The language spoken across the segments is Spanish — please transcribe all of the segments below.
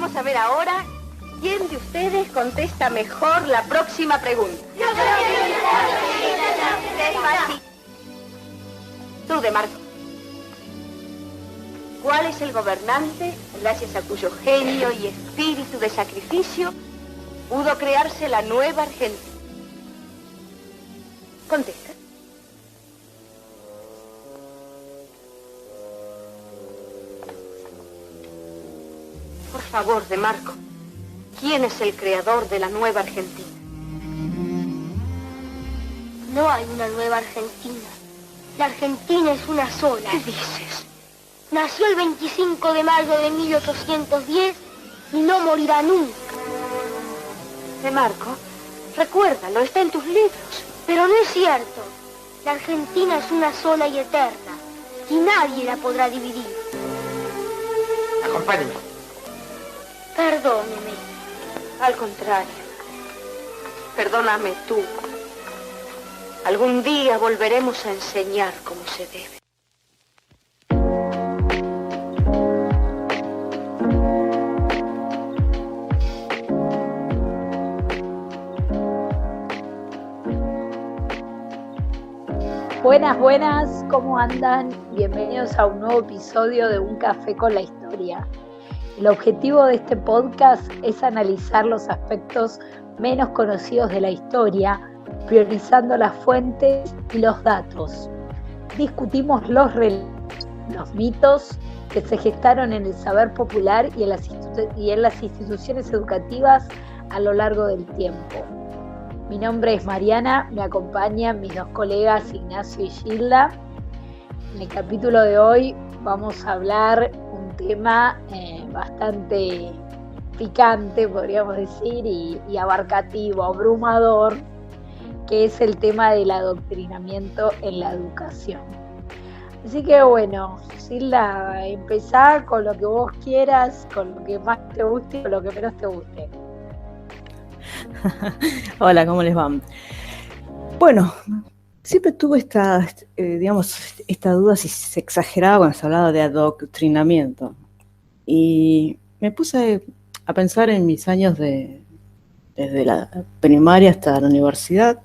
Vamos a ver ahora quién de ustedes contesta mejor la próxima pregunta. Despacito. Tú, De Marco. ¿Cuál es el gobernante gracias a cuyo genio y espíritu de sacrificio pudo crearse la nueva Argentina? Contesta. Por favor, De Marco, ¿quién es el creador de la nueva Argentina? No hay una nueva Argentina. La Argentina es una sola. ¿Qué dices? Nació el 25 de mayo de 1810 y no morirá nunca. De Marco, recuérdalo, está en tus libros. Pero no es cierto. La Argentina es una sola y eterna, y nadie la podrá dividir. Acompáñeme. Perdóneme. Al contrario, perdóname tú. Algún día volveremos a enseñar cómo se debe. Buenas, buenas, ¿cómo andan? Bienvenidos a un nuevo episodio de Un Café con la Historia. El objetivo de este podcast es analizar los aspectos menos conocidos de la historia, priorizando las fuentes y los datos. Discutimos los relatos, los mitos que se gestaron en el saber popular y en las instituciones educativas a lo largo del tiempo. Mi nombre es Mariana, me acompañan mis dos colegas Ignacio y Gilda. En el capítulo de hoy vamos a hablar un tema bastante picante, podríamos decir, y abarcativo, abrumador, que es el tema del adoctrinamiento en la educación. Así que bueno, Gilda, empezá con lo que vos quieras, con lo que más te guste y con lo que menos te guste. Hola, ¿cómo les va? Bueno, siempre tuve esta duda si se exageraba cuando se hablaba de adoctrinamiento. Y me puse a pensar en mis años desde la primaria hasta la universidad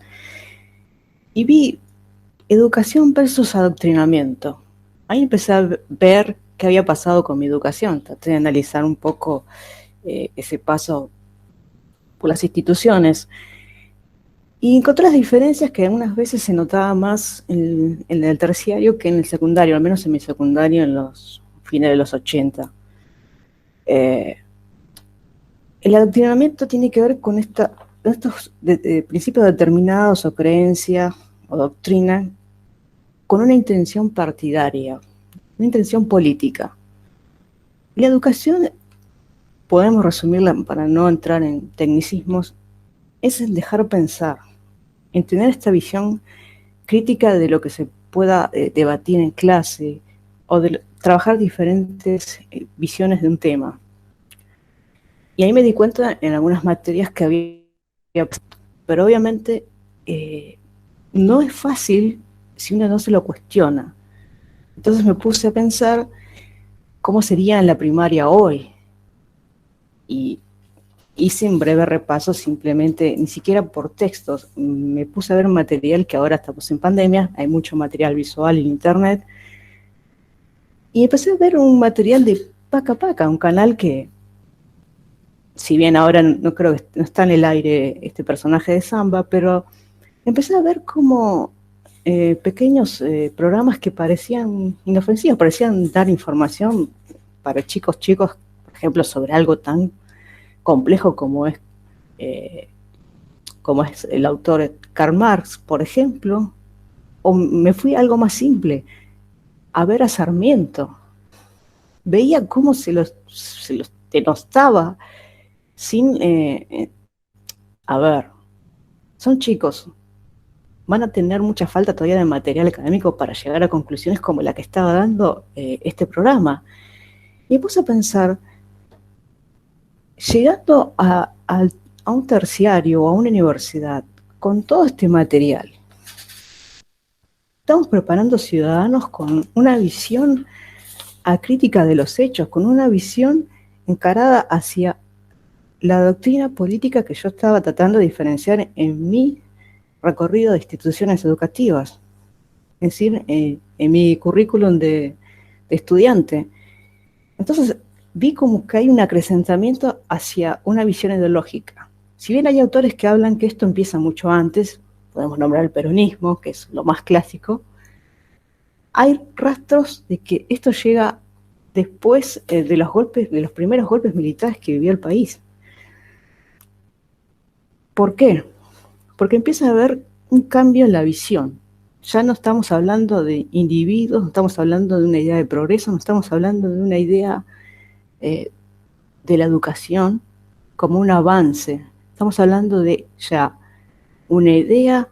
y vi educación versus adoctrinamiento. Ahí empecé a ver qué había pasado con mi educación. Traté de analizar un poco ese paso por las instituciones y encontré las diferencias que algunas veces se notaba más en el terciario que en el secundario, al menos en mi secundario en los fines de los 80. El adoctrinamiento tiene que ver con estos principios determinados o creencias o doctrina con una intención partidaria, una intención política. La educación, podemos resumirla para no entrar en tecnicismos, es el dejar pensar, en tener esta visión crítica de lo que se pueda debatir en clase o de trabajar diferentes visiones de un tema. Y ahí me di cuenta en algunas materias que había, pero obviamente no es fácil si uno no se lo cuestiona. Entonces me puse a pensar cómo sería en la primaria hoy. Y hice un breve repaso simplemente, ni siquiera por textos. Me puse a ver material que ahora estamos en pandemia, hay mucho material visual en internet. Y empecé a ver un material de Paca Paca, un canal que, si bien ahora no creo que no está en el aire este personaje de Samba, pero empecé a ver como pequeños programas que parecían inofensivos, parecían dar información para chicos, por ejemplo, sobre algo tan complejo como es el autor Karl Marx, por ejemplo, o me fui a algo más simple, a ver a Sarmiento. Veía cómo se los denostaba sin... a ver, son chicos, van a tener mucha falta todavía de material académico para llegar a conclusiones como la que estaba dando este programa. Y me puse a pensar, llegando a un terciario o a una universidad con todo este material, estamos preparando ciudadanos con una visión acrítica de los hechos, con una visión encarada hacia la doctrina política que yo estaba tratando de diferenciar en mi recorrido de instituciones educativas, es decir, en mi currículum de estudiante. Entonces, vi como que hay un acrecentamiento hacia una visión ideológica. Si bien hay autores que hablan que esto empieza mucho antes, podemos nombrar el peronismo, que es lo más clásico, hay rastros de que esto llega después de los primeros golpes militares que vivió el país. ¿Por qué? Porque empieza a haber un cambio en la visión. Ya no estamos hablando de individuos, no estamos hablando de una idea de progreso, no estamos hablando de una idea de la educación como un avance. Estamos hablando de ya una idea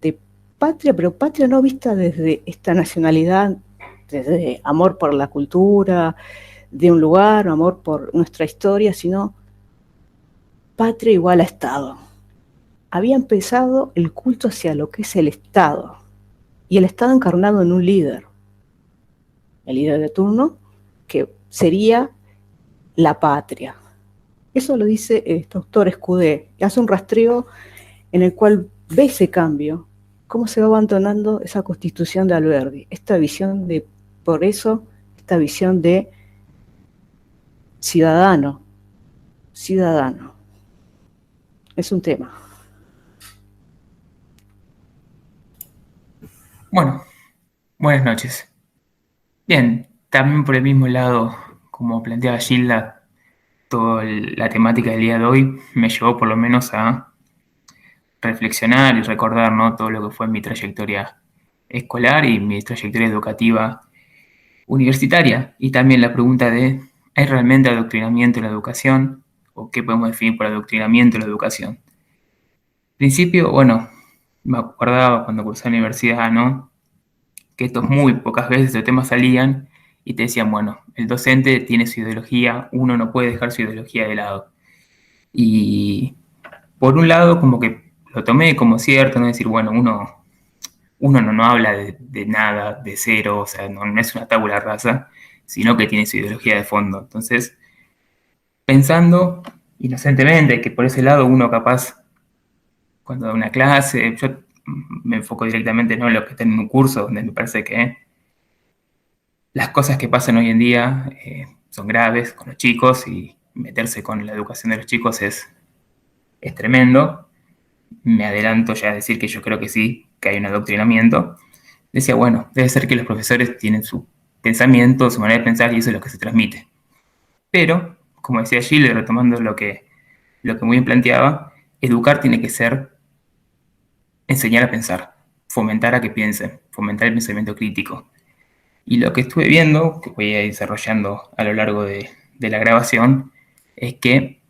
de patria, pero patria no vista desde esta nacionalidad, desde amor por la cultura, de un lugar, amor por nuestra historia, sino patria igual a Estado. Había empezado el culto hacia lo que es el Estado, y el Estado encarnado en un líder, el líder de turno, que sería la patria. Eso lo dice este autor Escudé, que hace un rastreo en el cual ve ese cambio, cómo se va abandonando esa constitución de Alberdi, esta visión de progreso, esta visión de ciudadano. Es un tema. Bueno, buenas noches. Bien, también por el mismo lado, como planteaba Gilda, toda la temática del día de hoy me llevó por lo menos a reflexionar y recordar, ¿no?, todo lo que fue mi trayectoria escolar y mi trayectoria educativa universitaria. Y también la pregunta de, ¿hay realmente adoctrinamiento en la educación? ¿O qué podemos definir por adoctrinamiento en la educación? En principio, bueno, me acordaba cuando cursé la universidad, ¿no?, que estos muy pocas veces estos temas salían y te decían, bueno, el docente tiene su ideología, uno no puede dejar su ideología de lado. Y por un lado, como que lo tomé como cierto, no decir, bueno, uno no habla de nada, de cero, o sea, no es una tabula rasa, sino que tiene su ideología de fondo. Entonces, pensando inocentemente que por ese lado uno capaz, cuando da una clase, yo me enfoco directamente, ¿no?, en lo que está en un curso, donde me parece que las cosas que pasan hoy en día son graves con los chicos, y meterse con la educación de los chicos es tremendo. Me adelanto ya a decir que yo creo que sí, que hay un adoctrinamiento. Decía, bueno, debe ser que los profesores tienen su pensamiento, su manera de pensar, y eso es lo que se transmite. Pero, como decía Gilles, retomando lo que muy bien planteaba, educar tiene que ser enseñar a pensar, fomentar a que piensen, fomentar el pensamiento crítico. Y lo que estuve viendo, que voy a ir desarrollando a lo largo de la grabación, es que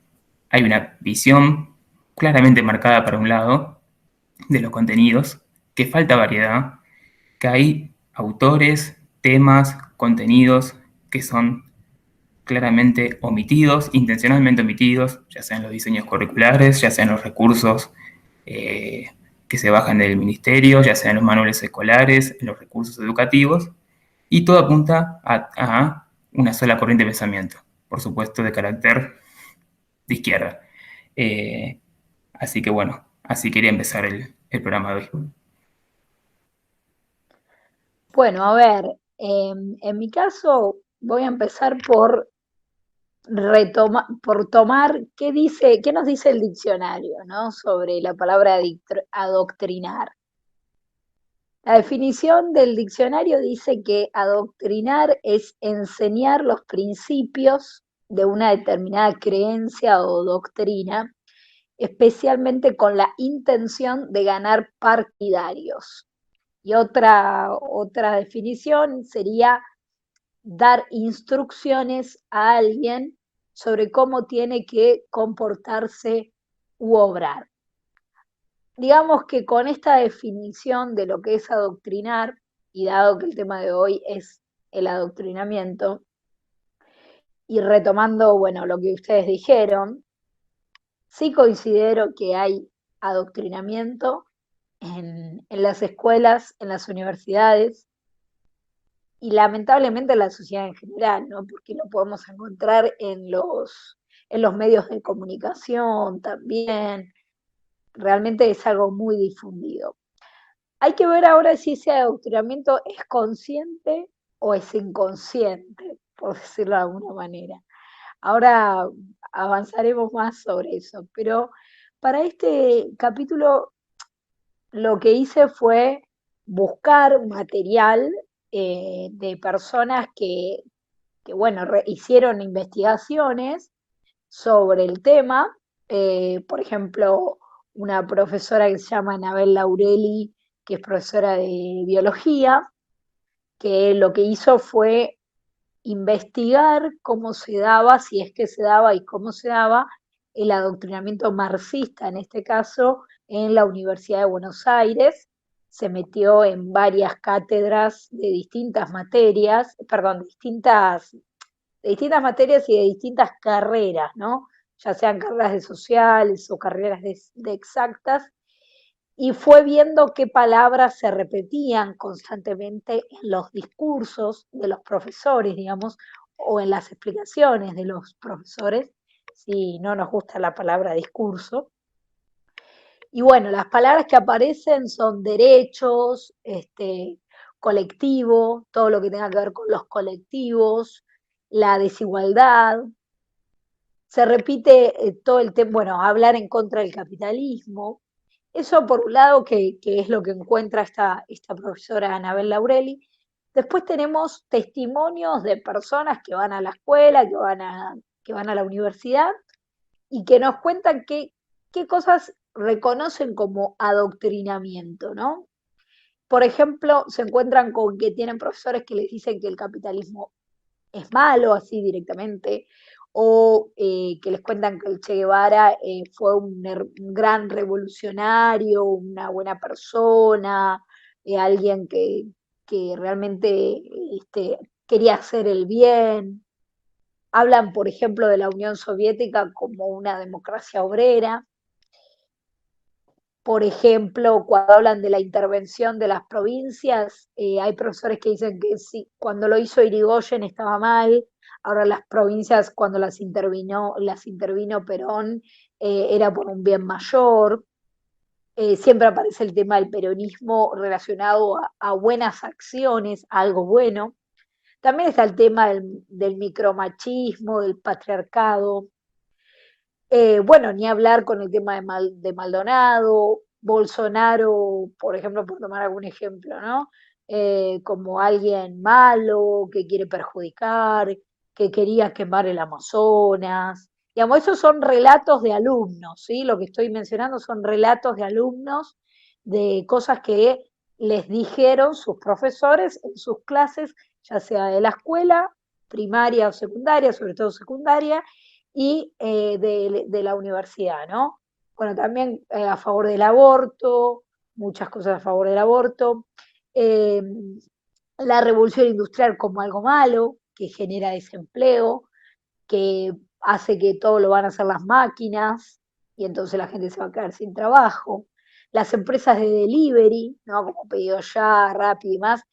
hay una visión claramente marcada para un lado de los contenidos, que falta variedad, que hay autores, temas, contenidos que son claramente omitidos, intencionalmente omitidos, ya sean los diseños curriculares, ya sean los recursos que se bajan del ministerio, ya sean los manuales escolares, los recursos educativos, y todo apunta a una sola corriente de pensamiento, por supuesto de carácter de izquierda. Así que bueno, así quería empezar el programa de hoy. Bueno, a ver, en mi caso voy a empezar por tomar qué nos dice el diccionario, ¿no?, sobre la palabra adoctrinar. La definición del diccionario dice que adoctrinar es enseñar los principios de una determinada creencia o doctrina, especialmente con la intención de ganar partidarios. Y otra definición sería dar instrucciones a alguien sobre cómo tiene que comportarse u obrar. Digamos que con esta definición de lo que es adoctrinar, y dado que el tema de hoy es el adoctrinamiento, y retomando, bueno, lo que ustedes dijeron, sí considero que hay adoctrinamiento en las escuelas, en las universidades, y lamentablemente en la sociedad en general, ¿no? Porque lo podemos encontrar en los medios de comunicación también, realmente es algo muy difundido. Hay que ver ahora si ese adoctrinamiento es consciente o es inconsciente, por decirlo de alguna manera. Ahora avanzaremos más sobre eso, pero para este capítulo lo que hice fue buscar material de personas que bueno, hicieron investigaciones sobre el tema. Por ejemplo, una profesora que se llama Anabel Laureli, que es profesora de biología, que lo que hizo fue investigar cómo se daba, si es que se daba y cómo se daba el adoctrinamiento marxista, en este caso, en la Universidad de Buenos Aires. Se metió en varias cátedras de distintas materias, perdón, de distintas materias y de distintas carreras, ¿no? Ya sean carreras de sociales o carreras de exactas, y fue viendo qué palabras se repetían constantemente en los discursos de los profesores, digamos, o en las explicaciones de los profesores, si no nos gusta la palabra discurso. Y bueno, las palabras que aparecen son derechos, colectivo, todo lo que tenga que ver con los colectivos, la desigualdad. Se repite todo el tema, bueno, hablar en contra del capitalismo. Eso por un lado, que es lo que encuentra esta profesora Anabel Laureli. Después tenemos testimonios de personas que van a la escuela, que van a la universidad y que nos cuentan qué cosas reconocen como adoctrinamiento, ¿no? Por ejemplo, se encuentran con que tienen profesores que les dicen que el capitalismo es malo, así directamente, o que les cuentan que el Che Guevara fue un gran revolucionario, una buena persona, alguien que realmente quería hacer el bien. Hablan, por ejemplo, de la Unión Soviética como una democracia obrera. Por ejemplo, cuando hablan de la intervención de las provincias, hay profesores que dicen que sí, cuando lo hizo Irigoyen estaba mal, ahora las provincias cuando las intervino Perón era por un bien mayor. Siempre aparece el tema del peronismo relacionado a buenas acciones, a algo bueno. También está el tema del micromachismo, del patriarcado. Bueno, ni hablar con el tema de Maldonado, Bolsonaro, por ejemplo, por tomar algún ejemplo, ¿no? Como alguien malo, que quiere perjudicar, que quería quemar el Amazonas. Digamos, esos son relatos de alumnos, ¿sí? Lo que estoy mencionando son relatos de alumnos de cosas que les dijeron sus profesores en sus clases, ya sea de la escuela, primaria o secundaria, sobre todo secundaria, y de la universidad, ¿no? Bueno, también a favor del aborto, muchas cosas a favor del aborto, eh, la revolución industrial como algo malo, que genera desempleo, que hace que todo lo van a hacer las máquinas y entonces la gente se va a quedar sin trabajo. Las empresas de delivery, ¿no? Como Pedido Ya, Rappi y demás,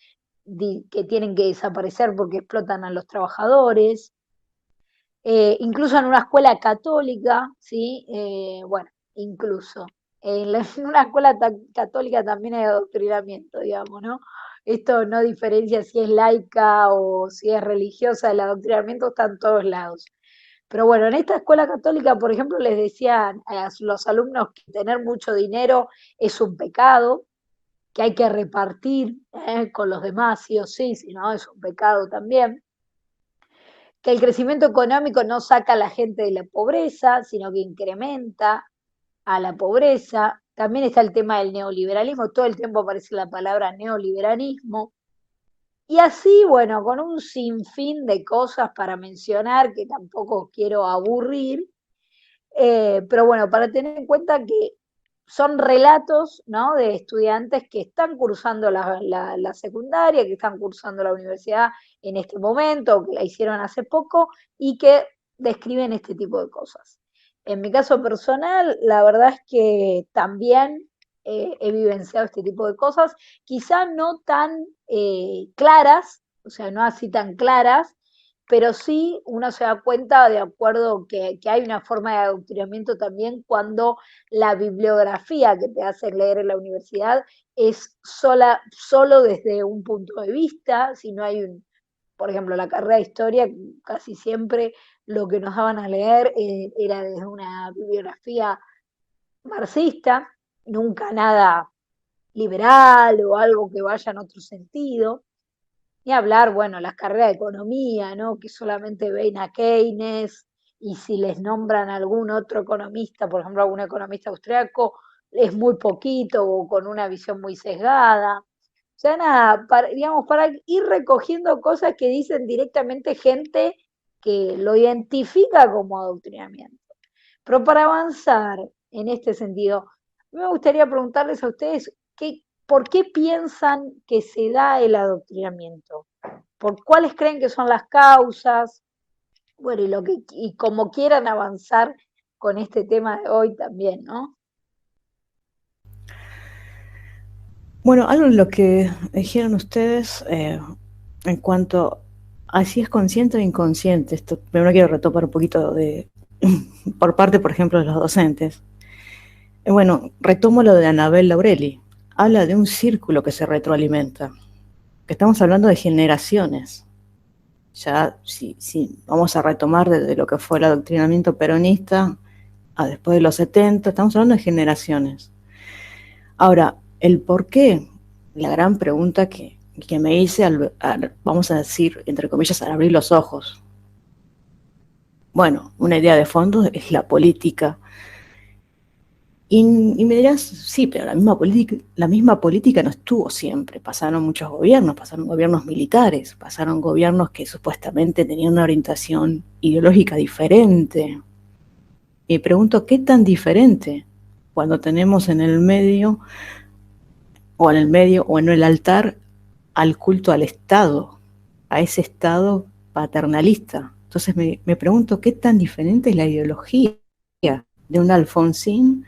que tienen que desaparecer porque explotan a los trabajadores. Incluso en una escuela católica, ¿sí? Bueno, incluso. En una escuela católica también hay adoctrinamiento, digamos, ¿no? Esto no diferencia si es laica o si es religiosa, el adoctrinamiento está en todos lados. Pero bueno, en esta escuela católica, por ejemplo, les decían a los alumnos que tener mucho dinero es un pecado, que hay que repartir con los demás, sí o sí, si no es un pecado también, que el crecimiento económico no saca a la gente de la pobreza, sino que incrementa a la pobreza. También está el tema del neoliberalismo, todo el tiempo aparece la palabra neoliberalismo. Y así, bueno, con un sinfín de cosas para mencionar que tampoco quiero aburrir, pero bueno, para tener en cuenta que son relatos, ¿no? De estudiantes que están cursando la secundaria, que están cursando la universidad en este momento, que la hicieron hace poco y que describen este tipo de cosas. En mi caso personal, la verdad es que también he vivenciado este tipo de cosas, quizá no tan claras, o sea, no así tan claras, pero sí uno se da cuenta, de acuerdo, que hay una forma de adoctrinamiento también cuando la bibliografía que te hacen leer en la universidad es solo desde un punto de vista, si no hay por ejemplo, la carrera de historia, casi siempre lo que nos daban a leer era desde una bibliografía marxista, nunca nada liberal o algo que vaya en otro sentido. Ni hablar, bueno, las carreras de economía, ¿no? Que solamente ven a Keynes, y si les nombran algún otro economista, por ejemplo, algún economista austriaco, es muy poquito o con una visión muy sesgada. O sea, nada, digamos, para ir recogiendo cosas que dicen directamente gente que lo identifica como adoctrinamiento. Pero para avanzar en este sentido, me gustaría preguntarles a ustedes por qué piensan que se da el adoctrinamiento, por cuáles creen que son las causas, bueno, y como quieran avanzar con este tema de hoy también, ¿no? Bueno, algo de lo que dijeron ustedes en cuanto a si es consciente o inconsciente, esto primero quiero retomar un poquito por parte, por ejemplo, de los docentes. Bueno, retomo lo de Anabel Laurelli. Habla de un círculo que se retroalimenta, que estamos hablando de generaciones. Ya, si vamos a retomar desde lo que fue el adoctrinamiento peronista a después de los 70, estamos hablando de generaciones. Ahora, el por qué, la gran pregunta que me hice, vamos a decir, entre comillas, al abrir los ojos. Bueno, una idea de fondo es la política. Y me dirás, sí, pero la misma política no estuvo siempre. Pasaron muchos gobiernos, pasaron gobiernos militares, pasaron gobiernos que supuestamente tenían una orientación ideológica diferente. Y pregunto, ¿qué tan diferente? Cuando tenemos en el medio o en el altar al culto al Estado, a ese Estado paternalista. Entonces me pregunto, ¿qué tan diferente es la ideología de un Alfonsín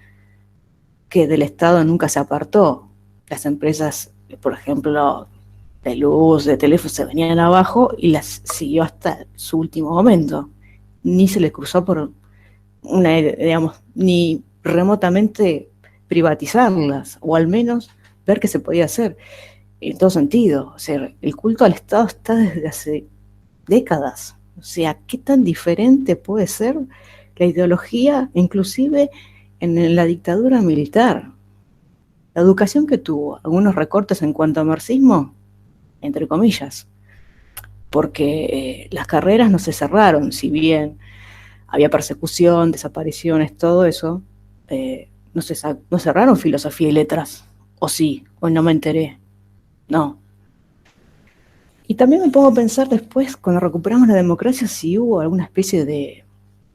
que del Estado nunca se apartó? Las empresas, por ejemplo, de luz, de teléfono, se venían abajo y las siguió hasta su último momento. Ni se le cruzó por ni remotamente privatizarlas, o al menos ver qué se podía hacer en todo sentido. O sea, el culto al Estado está desde hace décadas. O sea, ¿qué tan diferente puede ser la ideología, inclusive en la dictadura militar? La educación que tuvo, algunos recortes en cuanto a marxismo, entre comillas, porque las carreras no se cerraron, si bien había persecución, desapariciones, todo eso, no cerraron filosofía y letras, o sí, o no me enteré, no. Y también me pongo a pensar después, cuando recuperamos la democracia, si hubo alguna especie de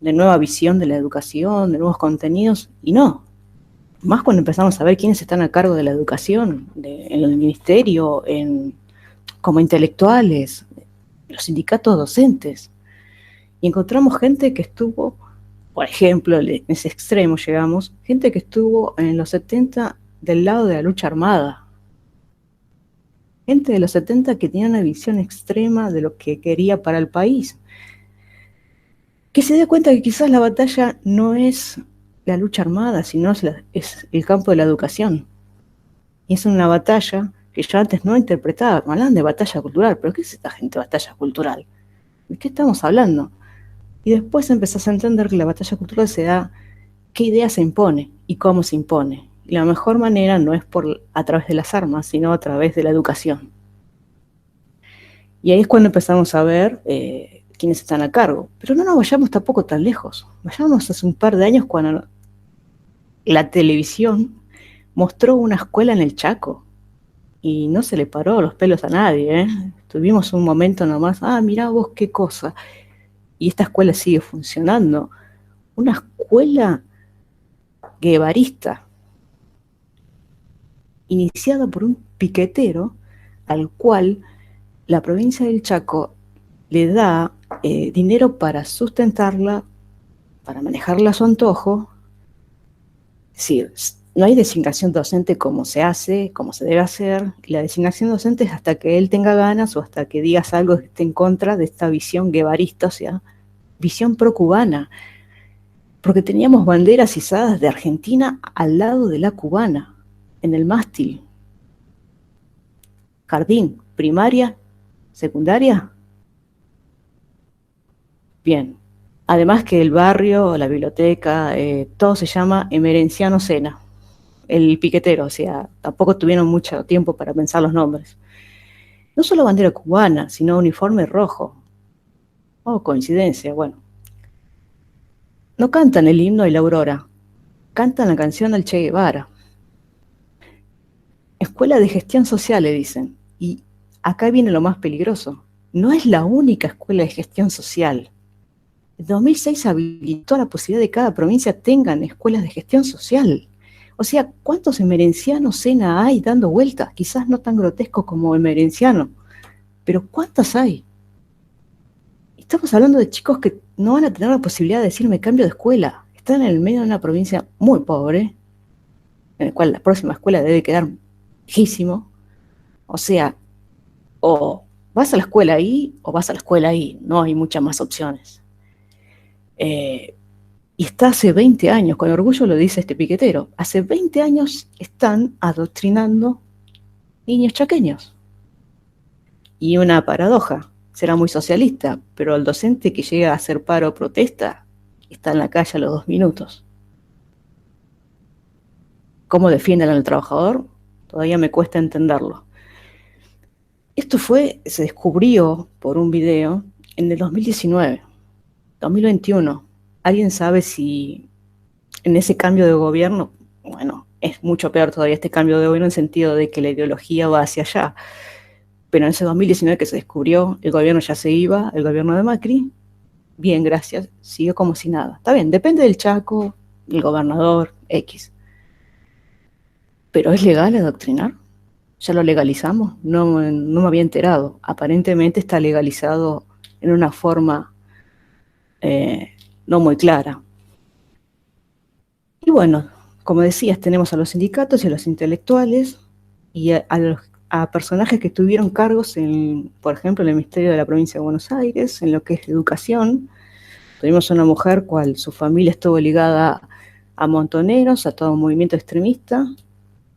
nueva visión de la educación, de nuevos contenidos, y no. Más cuando empezamos a ver quiénes están a cargo de la educación, en el ministerio, como intelectuales, los sindicatos docentes. Y encontramos gente que estuvo, por ejemplo, en ese extremo llegamos, gente que estuvo en los 70 del lado de la lucha armada. Gente de los 70 que tenía una visión extrema de lo que quería para el país. Que se dio cuenta que quizás la batalla no es la lucha armada, sino es el campo de la educación. Y es una batalla que yo antes no interpretaba, me hablaban de batalla cultural, pero ¿qué es esta gente batalla cultural? ¿De qué estamos hablando? Y después empezás a entender que la batalla cultural se da, qué idea se impone y cómo se impone. Y la mejor manera no es a través de las armas, sino a través de la educación. Y ahí es cuando empezamos a ver quiénes están a cargo. Pero no nos vayamos tampoco tan lejos. Vayamos hace un par de años cuando la televisión mostró una escuela en el Chaco y no se le paró los pelos a nadie. Tuvimos un momento nomás, mirá vos qué cosa. Y esta escuela sigue funcionando. Una escuela guevarista, iniciada por un piquetero al cual la provincia del Chaco le da dinero para sustentarla, para manejarla a su antojo. Es decir, no hay designación docente como se hace, como se debe hacer. La designación docente es hasta que él tenga ganas o hasta que digas algo que esté en contra de esta visión guevarista, o sea, visión pro-cubana. Porque teníamos banderas izadas de Argentina al lado de la cubana, en el mástil. Jardín, primaria, secundaria. Bien. Además que el barrio, la biblioteca, todo se llama Emerenciano Sena, el piquetero, o sea, tampoco tuvieron mucho tiempo para pensar los nombres. No solo bandera cubana, sino uniforme rojo. Oh, coincidencia, bueno. No cantan el himno y la aurora, cantan la canción del Che Guevara. Escuela de gestión social, le dicen. Y acá viene lo más peligroso. No es la única escuela de gestión social. En 2006 habilitó la posibilidad de que cada provincia tengan escuelas de gestión social. O sea, ¿cuántos emerencianos Sena hay dando vueltas? Quizás no tan grotescos como emerenciano, pero ¿cuántas hay? Estamos hablando de chicos que no van a tener la posibilidad de decir me cambio de escuela. Están en el medio de una provincia muy pobre, en la cual la próxima escuela debe quedar lejísimo. O sea, o vas a la escuela ahí o vas a la escuela ahí. No hay muchas más opciones. Y está hace 20 años, con orgullo lo dice este piquetero, hace 20 años están adoctrinando niños chaqueños. Y una paradoja, será muy socialista, pero el docente que llega a hacer paro o protesta está en la calle a los 2 minutos. ¿Cómo defienden al trabajador? Todavía me cuesta entenderlo. Esto se descubrió por un video en el 2019. 2021, ¿alguien sabe si en ese cambio de gobierno, bueno, es mucho peor todavía este cambio de gobierno en el sentido de que la ideología va hacia allá, pero en ese 2019 que se descubrió, el gobierno ya se iba, el gobierno de Macri, bien, gracias, siguió como si nada. Está bien, depende del Chaco, el gobernador, X. ¿Pero es legal adoctrinar? ¿Ya lo legalizamos? No me había enterado. Aparentemente está legalizado en una forma no muy clara. Y bueno, como decías, tenemos a los sindicatos y a los intelectuales y a personajes que tuvieron cargos, por ejemplo, en el Ministerio de la Provincia de Buenos Aires, en lo que es educación. Tuvimos a una mujer cual su familia estuvo ligada a montoneros, a todo un movimiento extremista,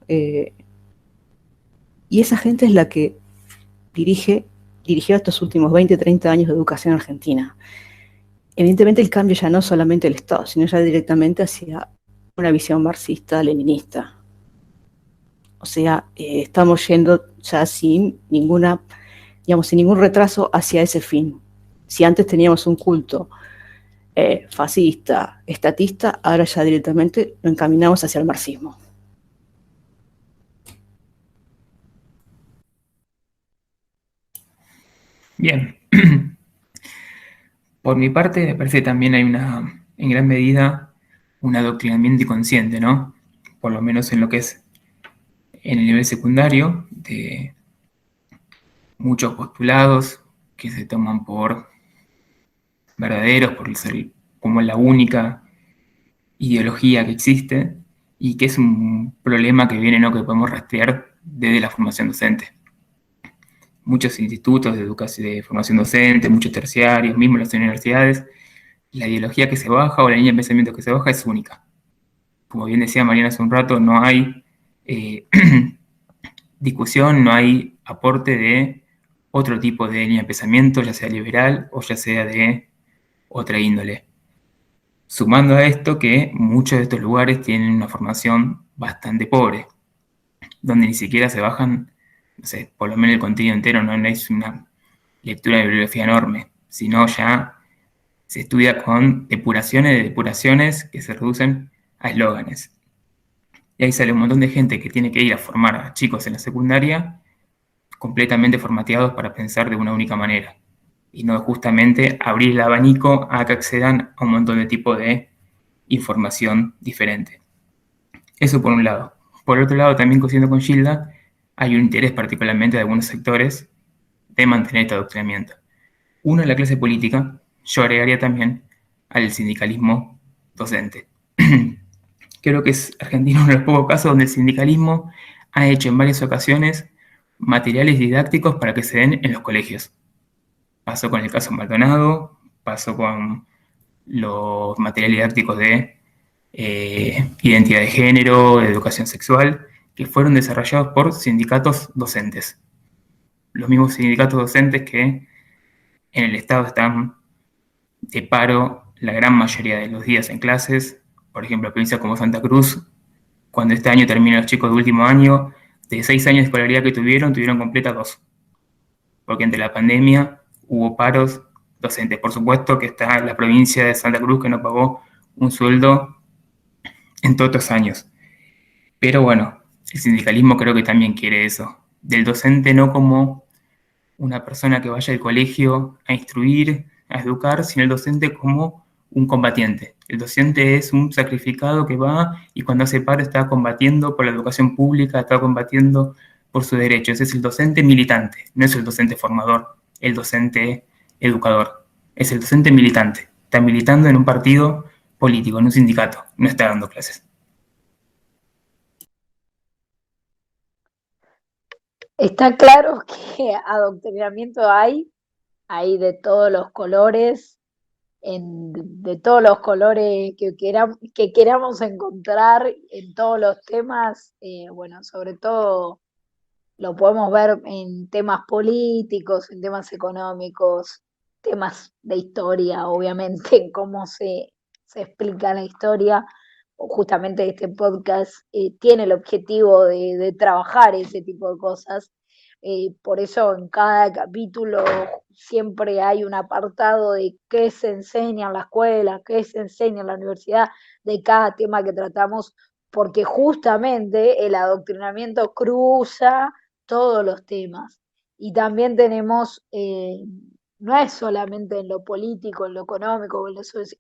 y esa gente es la que dirigió estos últimos 20, 30 años de educación argentina. Evidentemente el cambio ya no solamente del Estado, sino ya directamente hacia una visión marxista-leninista. O sea, estamos yendo ya sin ningún retraso hacia ese fin. Si antes teníamos un culto fascista, estatista, ahora ya directamente lo encaminamos hacia el marxismo. Bien. Por mi parte, me parece que también hay en gran medida, un adoctrinamiento inconsciente, ¿no? Por lo menos en lo que es en el nivel secundario, de muchos postulados que se toman por verdaderos, por ser como la única ideología que existe, y que es un problema que viene, ¿no?, que podemos rastrear desde la formación docente. Muchos institutos de educación, de formación docente, muchos terciarios, mismo las universidades, la ideología que se baja o la línea de pensamiento que se baja es única. Como bien decía Mariana hace un rato, no hay discusión, no hay aporte de otro tipo de línea de pensamiento, ya sea liberal o ya sea de otra índole. Sumando a esto que muchos de estos lugares tienen una formación bastante pobre, donde ni siquiera se bajan, no sé, por lo menos el contenido entero, no es una lectura de bibliografía enorme, sino ya se estudia con depuraciones de depuraciones que se reducen a eslóganes. Y ahí sale un montón de gente que tiene que ir a formar a chicos en la secundaria completamente formateados para pensar de una única manera, y no justamente abrir el abanico a que accedan a un montón de tipos de información diferente. Eso por un lado. Por otro lado, también coincidiendo con Gilda, hay un interés particularmente de algunos sectores de mantener este adoctrinamiento. Uno es la clase política, yo agregaría también al sindicalismo docente, que creo que es Argentina uno de los pocos casos donde el sindicalismo ha hecho en varias ocasiones materiales didácticos para que se den en los colegios. Pasó con el caso Maldonado, pasó con los materiales didácticos de identidad de género, de educación sexual, que fueron desarrollados por sindicatos docentes. Los mismos sindicatos docentes que en el Estado están de paro la gran mayoría de los días en clases. Por ejemplo, provincias como Santa Cruz, cuando este año terminan los chicos de último año, de 6 años de escolaridad que tuvieron completa 2. Porque entre la pandemia hubo paros docentes. Por supuesto que está la provincia de Santa Cruz que no pagó un sueldo en todos estos años. Pero bueno, el sindicalismo creo que también quiere eso. Del docente no como una persona que vaya al colegio a instruir, a educar, sino el docente como un combatiente. El docente es un sacrificado que va y cuando hace paro está combatiendo por la educación pública, está combatiendo por sus derechos. Es el docente militante, no es el docente formador, el docente educador. Es el docente militante. Está militando en un partido político, en un sindicato, no está dando clases. Está claro que adoctrinamiento hay de todos los colores, de todos los colores que queramos encontrar en todos los temas. Bueno, sobre todo lo podemos ver en temas políticos, en temas económicos, temas de historia, obviamente, en cómo se explica la historia. Justamente este podcast tiene el objetivo de trabajar ese tipo de cosas. Por eso en cada capítulo siempre hay un apartado de qué se enseña en la escuela, qué se enseña en la universidad, de cada tema que tratamos, porque justamente el adoctrinamiento cruza todos los temas. Y también tenemos, no es solamente en lo político, en lo económico,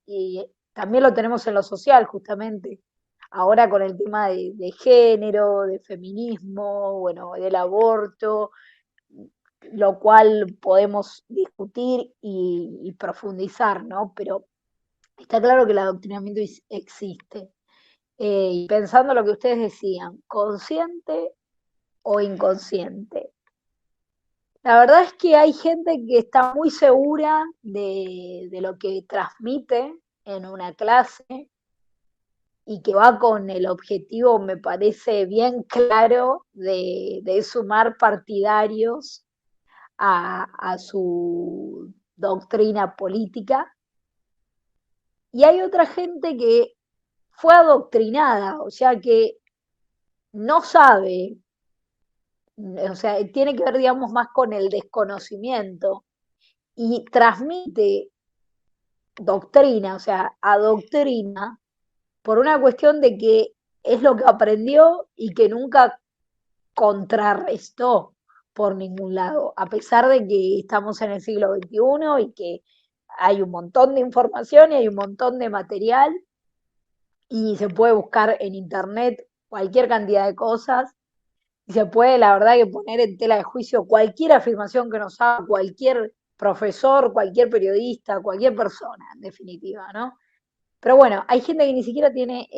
y también lo tenemos en lo social, justamente. Ahora con el tema de género, de feminismo, bueno, del aborto, lo cual podemos discutir y profundizar, ¿no? Pero está claro que el adoctrinamiento existe. Y pensando lo que ustedes decían, consciente o inconsciente. La verdad es que hay gente que está muy segura de lo que transmite en una clase y que va con el objetivo, me parece bien claro, de sumar partidarios a su doctrina política. Y hay otra gente que fue adoctrinada, o sea que no sabe, o sea, tiene que ver, digamos, más con el desconocimiento y transmite doctrina, o sea, adoctrina por una cuestión de que es lo que aprendió y que nunca contrarrestó por ningún lado, a pesar de que estamos en el siglo XXI y que hay un montón de información y hay un montón de material y se puede buscar en internet cualquier cantidad de cosas y se puede, la verdad, que poner en tela de juicio cualquier afirmación que nos haga cualquier profesor, cualquier periodista, cualquier persona, en definitiva, ¿no? Pero bueno, hay gente que ni siquiera tiene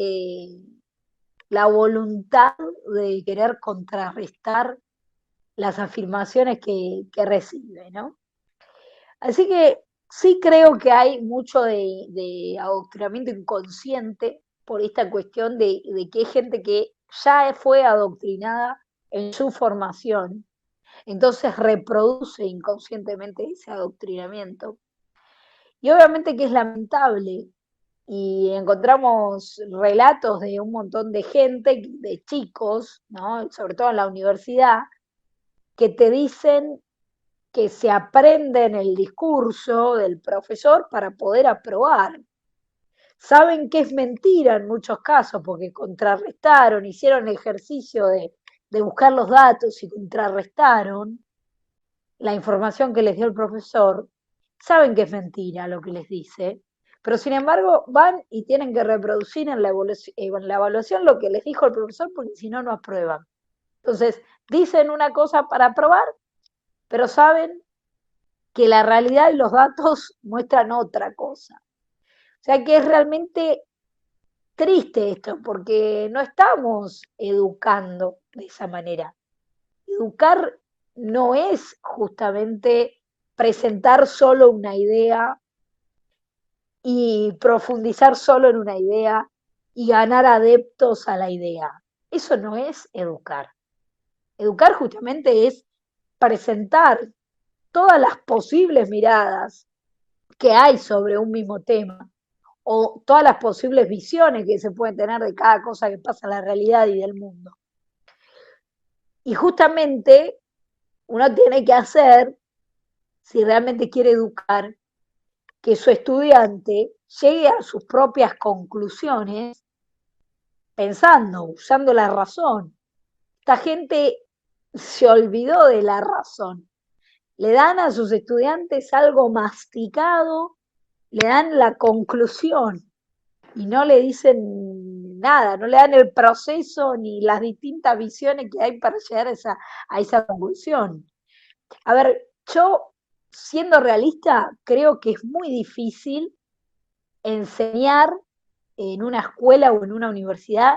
la voluntad de querer contrarrestar las afirmaciones que recibe, ¿no? Así que sí creo que hay mucho de adoctrinamiento inconsciente por esta cuestión de que hay gente que ya fue adoctrinada en su formación, entonces reproduce inconscientemente ese adoctrinamiento. Y obviamente que es lamentable, y encontramos relatos de un montón de gente, de chicos, ¿no? Sobre todo en la universidad, que te dicen que se aprenden el discurso del profesor para poder aprobar. Saben que es mentira en muchos casos porque contrarrestaron, hicieron el ejercicio de buscar los datos y contrarrestaron la información que les dio el profesor. Saben que es mentira lo que les dice, pero sin embargo van y tienen que reproducir en la evaluación lo que les dijo el profesor porque si no, no aprueban. Entonces, dicen una cosa para aprobar, pero saben que la realidad y los datos muestran otra cosa. O sea que es realmente triste esto, porque no estamos educando de esa manera. Educar no es justamente presentar solo una idea y profundizar solo en una idea y ganar adeptos a la idea. Eso no es educar. Educar justamente es presentar todas las posibles miradas que hay sobre un mismo tema o todas las posibles visiones que se pueden tener de cada cosa que pasa en la realidad y del mundo. Y justamente uno tiene que hacer, si realmente quiere educar, que su estudiante llegue a sus propias conclusiones pensando, usando la razón. Esta gente se olvidó de la razón. Le dan a sus estudiantes algo masticado, le dan la conclusión y no le dicen nada, no le dan el proceso ni las distintas visiones que hay para llegar a esa conclusión. A ver, yo, siendo realista, creo que es muy difícil enseñar en una escuela o en una universidad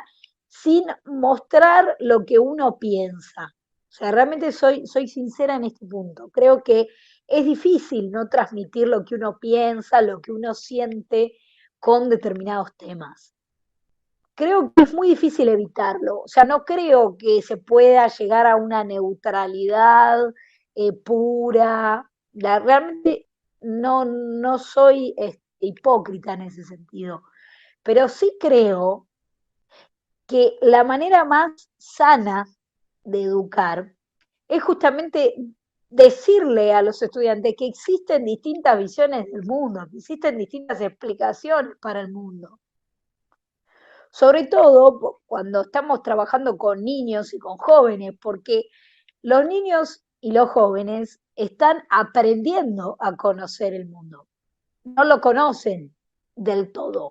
sin mostrar lo que uno piensa. O sea, realmente soy sincera en este punto. Creo que es difícil no transmitir lo que uno piensa, lo que uno siente con determinados temas. Creo que es muy difícil evitarlo. O sea, no creo que se pueda llegar a una neutralidad pura. Realmente no soy hipócrita en ese sentido. Pero sí creo que la manera más sana de educar es justamente decirle a los estudiantes que existen distintas visiones del mundo, que existen distintas explicaciones para el mundo. Sobre todo cuando estamos trabajando con niños y con jóvenes, porque los niños y los jóvenes están aprendiendo a conocer el mundo. No lo conocen del todo.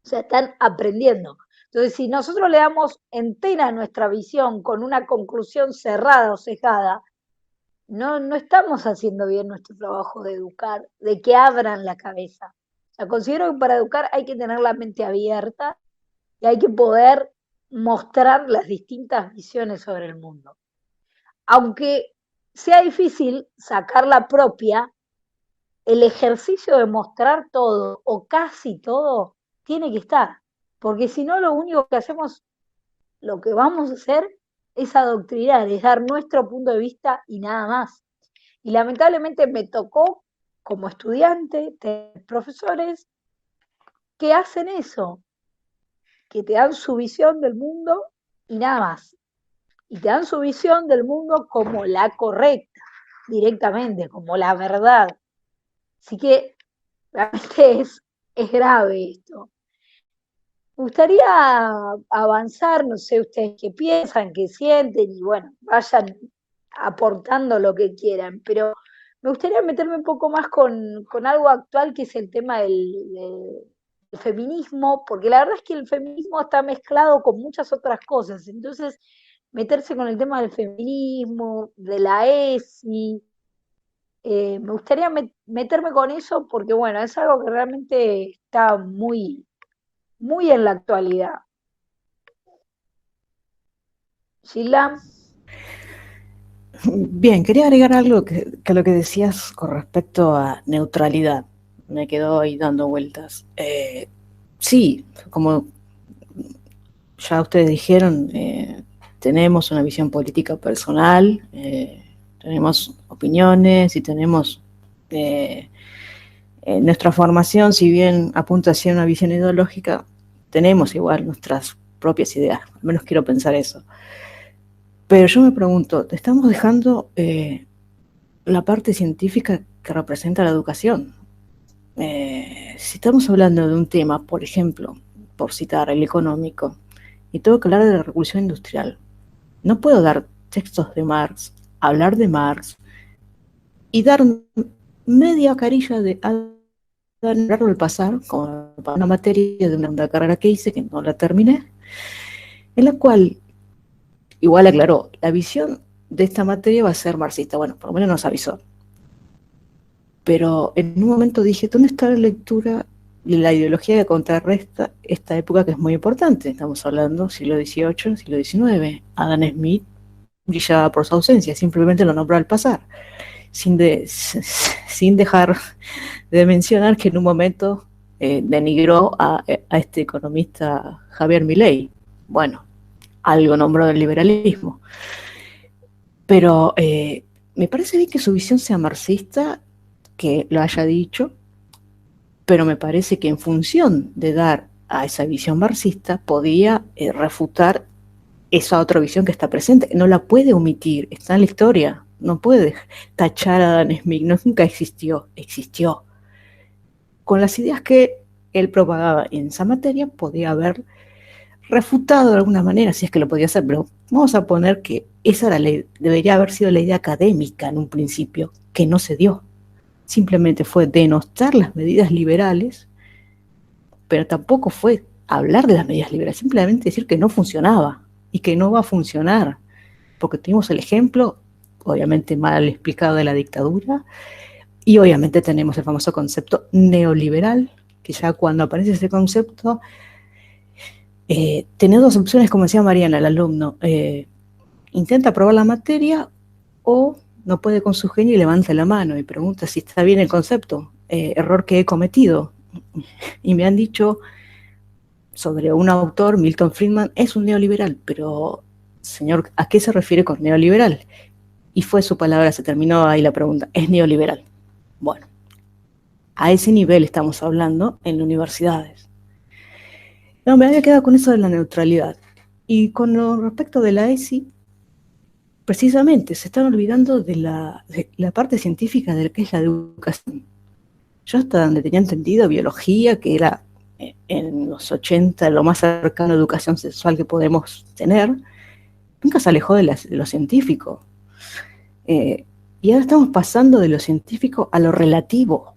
O sea, están aprendiendo. Entonces, si nosotros le damos entera nuestra visión con una conclusión cerrada o cejada, no estamos haciendo bien nuestro trabajo de educar, de que abran la cabeza. O sea, considero que para educar hay que tener la mente abierta y hay que poder mostrar las distintas visiones sobre el mundo. Aunque sea difícil sacar la propia, el ejercicio de mostrar todo o casi todo tiene que estar, porque si no lo único que hacemos, lo que vamos a hacer es adoctrinar, es dar nuestro punto de vista y nada más. Y lamentablemente me tocó como estudiante tener profesores que hacen eso, que te dan su visión del mundo y nada más. Y te dan su visión del mundo como la correcta, directamente, como la verdad. Así que realmente es grave esto. Me gustaría avanzar, no sé ustedes qué piensan, qué sienten, y bueno, vayan aportando lo que quieran, pero me gustaría meterme un poco más con algo actual, que es el tema del feminismo, porque la verdad es que el feminismo está mezclado con muchas otras cosas, entonces meterse con el tema del feminismo, de la ESI, me gustaría meterme con eso porque, bueno, es algo que realmente está muy en la actualidad. Gilda. Bien, quería agregar algo que lo que decías con respecto a neutralidad. Me quedó ahí dando vueltas. Sí, como ya ustedes dijeron, tenemos una visión política personal, tenemos opiniones y tenemos nuestra formación, si bien apunta hacia una visión ideológica, tenemos igual nuestras propias ideas, al menos quiero pensar eso. Pero yo me pregunto, ¿estamos dejando la parte científica que representa la educación? Si estamos hablando de un tema, por ejemplo, por citar el económico, y tengo que hablar de la revolución industrial, no puedo dar textos de Marx, hablar de Marx, y dar media carilla de hablarlo al pasar, como para una materia de una carrera que hice, que no la terminé, en la cual, igual aclaró, la visión de esta materia va a ser marxista. Bueno, por lo menos nos avisó. Pero en un momento dije, ¿dónde está la lectura la ideología que contrarresta esta época que es muy importante. Estamos hablando siglo XVIII, siglo XIX. Adam Smith brillaba por su ausencia, simplemente lo nombró al pasar, sin dejar de mencionar que en un momento denigró a este economista Javier Milei. Bueno, algo nombró del liberalismo. Pero me parece bien que su visión sea marxista, que lo haya dicho, pero me parece que en función de dar a esa visión marxista podía refutar esa otra visión que está presente. No la puede omitir, está en la historia. No puede tachar a Adam Smith, nunca existió. Con las ideas que él propagaba en esa materia, podía haber refutado de alguna manera, si es que lo podía hacer, pero vamos a poner que esa era debería haber sido la idea académica en un principio, que no se dio. Simplemente fue denostar las medidas liberales, pero tampoco fue hablar de las medidas liberales, simplemente decir que no funcionaba y que no va a funcionar, porque tuvimos el ejemplo, obviamente mal explicado, de la dictadura, y obviamente tenemos el famoso concepto neoliberal, que ya cuando aparece ese concepto, tenés dos opciones, como decía Mariana, el alumno, intenta aprobar la materia o no puede con su genio y levanta la mano y pregunta si está bien el concepto, error que he cometido. Y me han dicho sobre un autor, Milton Friedman, es un neoliberal, pero señor, ¿a qué se refiere con neoliberal? Y fue su palabra, se terminó ahí la pregunta, es neoliberal. Bueno, a ese nivel estamos hablando en universidades. No, me había quedado con eso de la neutralidad. Y con lo respecto de la ESI, precisamente se están olvidando de la parte científica de lo que es la educación. Yo hasta donde tenía entendido biología, que era en los 80 lo más cercano a educación sexual que podemos tener, nunca se alejó de lo científico. Y ahora estamos pasando de lo científico a lo relativo,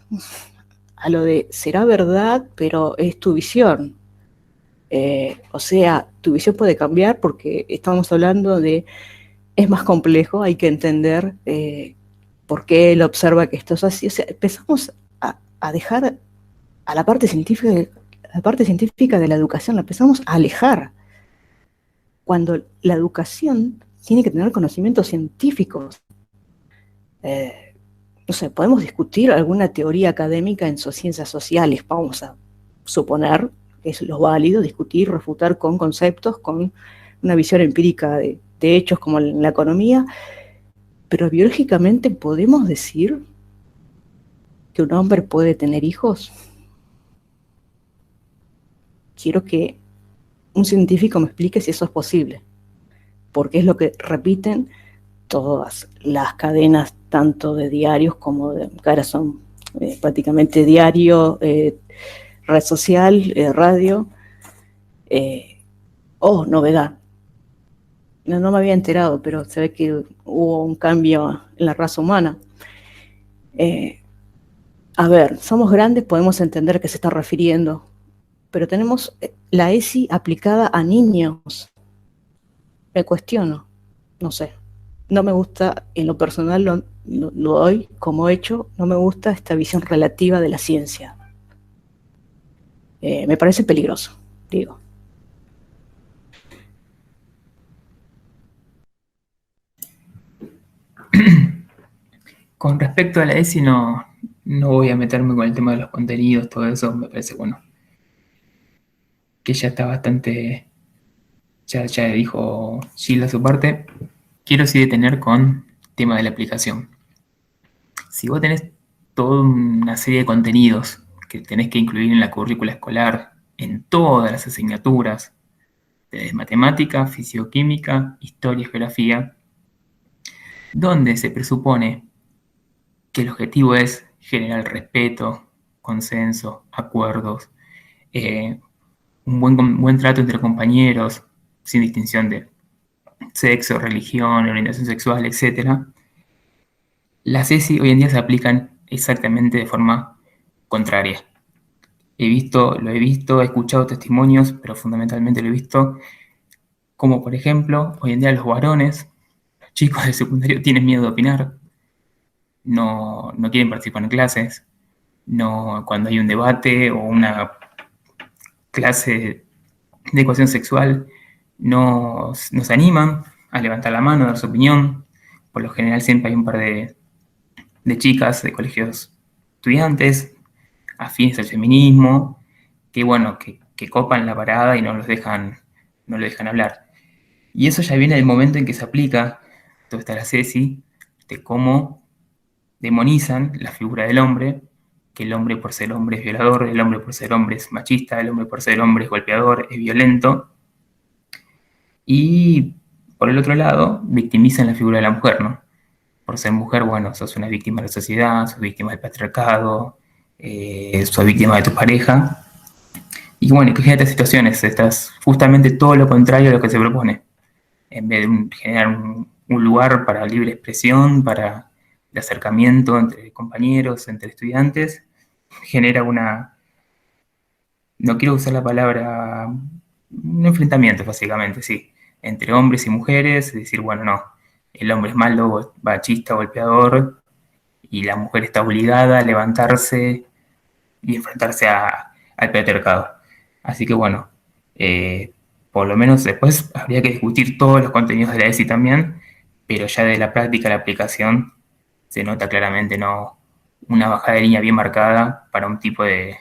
a lo de será verdad, pero es tu visión. O sea, tu visión puede cambiar porque estamos hablando de, es más complejo, hay que entender por qué él observa que esto es así. O sea, empezamos a dejar a la parte científica de la educación, la empezamos a alejar. Cuando la educación tiene que tener conocimientos científicos. No sé, podemos discutir alguna teoría académica en ciencias sociales, vamos a suponer que es lo válido, discutir, refutar con conceptos, con una visión empírica de hechos como en la economía, pero biológicamente podemos decir que un hombre puede tener hijos. Quiero que un científico me explique si eso es posible, porque es lo que repiten todas las cadenas, tanto de diarios como de, que ahora son prácticamente diario, red social, radio. Novedad. No me había enterado, pero se ve que hubo un cambio en la raza humana. A ver, somos grandes, podemos entender a qué se está refiriendo, pero tenemos la ESI aplicada a niños. Me cuestiono, no sé. No me gusta, en lo personal lo doy como hecho, no me gusta esta visión relativa de la ciencia. Me parece peligroso, digo. Con respecto a la ESI, no voy a meterme con el tema de los contenidos, todo eso, me parece, bueno, que ya está bastante, ya dijo Gilda su parte. Quiero sí detener con el tema de la aplicación. Si vos tenés toda una serie de contenidos que tenés que incluir en la currícula escolar, en todas las asignaturas, desde matemática, fisioquímica, historia, geografía, donde se presupone que el objetivo es generar respeto, consenso, acuerdos, un buen trato entre compañeros, sin distinción de sexo, religión, orientación sexual, etc. Las ESI hoy en día se aplican exactamente de forma contraria. Lo he visto, he escuchado testimonios, pero fundamentalmente lo he visto como, por ejemplo, hoy en día los varones, los chicos de secundario tienen miedo de opinar, no quieren participar en clases, no, cuando hay un debate o una clase de educación sexual, nos animan a levantar la mano, a dar su opinión. Por lo general siempre hay un par de chicas de colegios estudiantes afines al feminismo, que bueno, que copan la parada y no lo dejan hablar. Y eso ya viene del momento en que se aplica toda esta la CESI, de cómo demonizan la figura del hombre, que el hombre por ser hombre es violador, el hombre por ser hombre es machista, el hombre por ser hombre es golpeador, es violento. Y por el otro lado, victimizan la figura de la mujer, ¿no? Por ser mujer, bueno, sos una víctima de la sociedad, sos víctima del patriarcado, sos víctima de tu pareja. Y bueno, que genera estas situaciones, estás justamente todo lo contrario a lo que se propone. En vez de generar un lugar para libre expresión, para el acercamiento entre compañeros, entre estudiantes, genera no quiero usar la palabra, un enfrentamiento básicamente, sí, entre hombres y mujeres, es decir, bueno, no, el hombre es malo, machista, golpeador, y la mujer está obligada a levantarse y enfrentarse al patriarcado. Así que bueno, por lo menos después habría que discutir todos los contenidos de la ESI también, pero ya de la práctica a la aplicación se nota claramente no una bajada de línea bien marcada para un tipo de,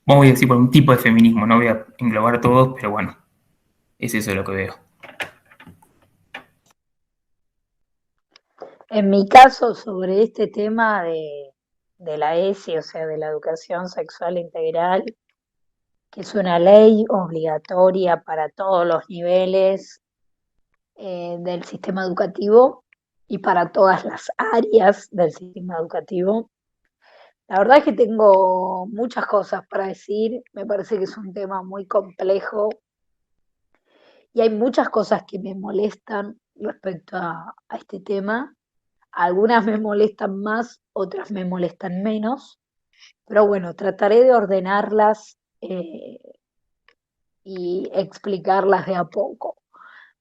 vamos a decir por un tipo de feminismo, no voy a englobar todos, pero bueno, es eso lo que veo. En mi caso, sobre este tema de la ESI, o sea, de la educación sexual integral, que es una ley obligatoria para todos los niveles del sistema educativo y para todas las áreas del sistema educativo. La verdad es que tengo muchas cosas para decir, me parece que es un tema muy complejo y hay muchas cosas que me molestan respecto a este tema. Algunas me molestan más, otras me molestan menos, pero bueno, trataré de ordenarlas y explicarlas de a poco.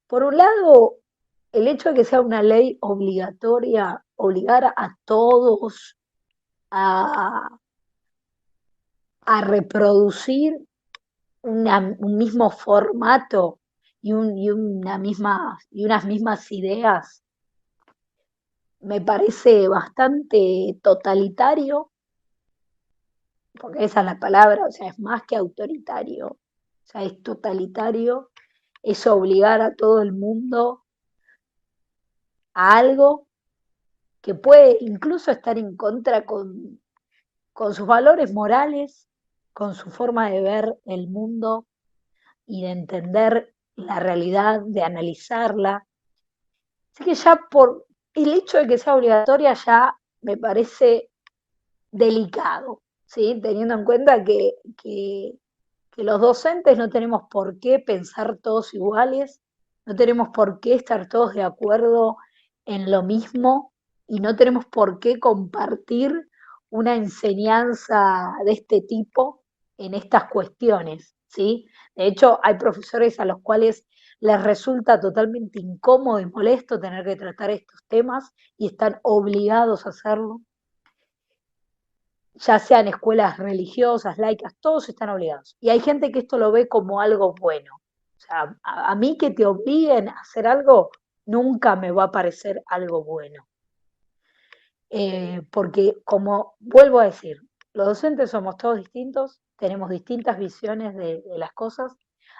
Por un lado, el hecho de que sea una ley obligatoria, obligar a todos a, a reproducir un mismo formato y unas mismas ideas, me parece bastante totalitario, porque esa es la palabra, o sea, es más que autoritario, o sea, es totalitario, es obligar a todo el mundo a algo que puede incluso estar en contra con sus valores morales, con su forma de ver el mundo y de entender la realidad, de analizarla. Así que ya por el hecho de que sea obligatoria ya me parece delicado, ¿sí? Teniendo en cuenta que los docentes no tenemos por qué pensar todos iguales, no tenemos por qué estar todos de acuerdo en lo mismo y no tenemos por qué compartir una enseñanza de este tipo en estas cuestiones, ¿sí? De hecho, hay profesores a los cuales les resulta totalmente incómodo y molesto tener que tratar estos temas y están obligados a hacerlo, ya sean escuelas religiosas, laicas, todos están obligados. Y hay gente que esto lo ve como algo bueno. O sea, a mí que te obliguen a hacer algo nunca me va a parecer algo bueno. Porque como vuelvo a decir, los docentes somos todos distintos, tenemos distintas visiones de las cosas.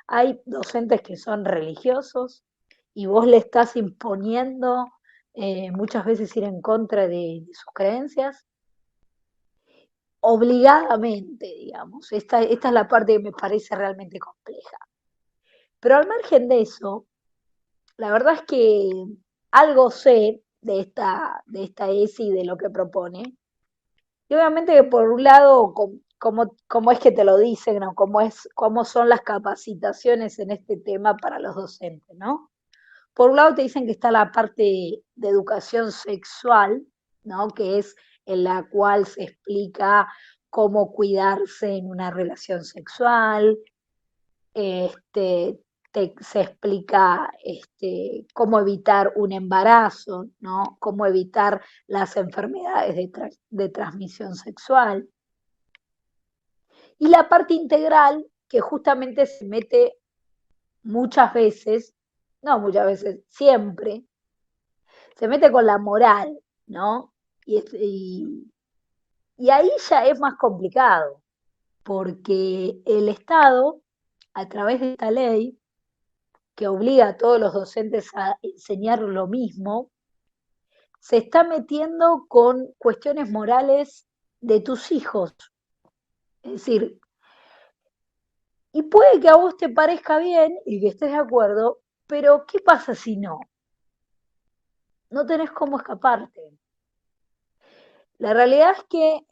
Hay docentes que son religiosos y vos le estás imponiendo muchas veces ir en contra de sus creencias obligadamente, digamos. Esta es la parte que me parece realmente compleja. Pero al margen de eso, la verdad es que algo sé de esta ESI y de lo que propone. Y obviamente que por un lado, cómo es que te lo dicen, ¿no? Cómo son las capacitaciones en este tema para los docentes, ¿no? Por un lado te dicen que está la parte de educación sexual, ¿no? Que es en la cual se explica cómo cuidarse en una relación sexual, te se explica cómo evitar un embarazo, ¿no? Cómo evitar las enfermedades de transmisión sexual. Y la parte integral, que justamente se mete muchas veces, no muchas veces, siempre, se mete con la moral, ¿no? Y ahí ya es más complicado, porque el Estado, a través de esta ley, que obliga a todos los docentes a enseñar lo mismo, se está metiendo con cuestiones morales de tus hijos. Es decir, y puede que a vos te parezca bien y que estés de acuerdo, pero ¿qué pasa si no? No tenés cómo escaparte. La realidad es que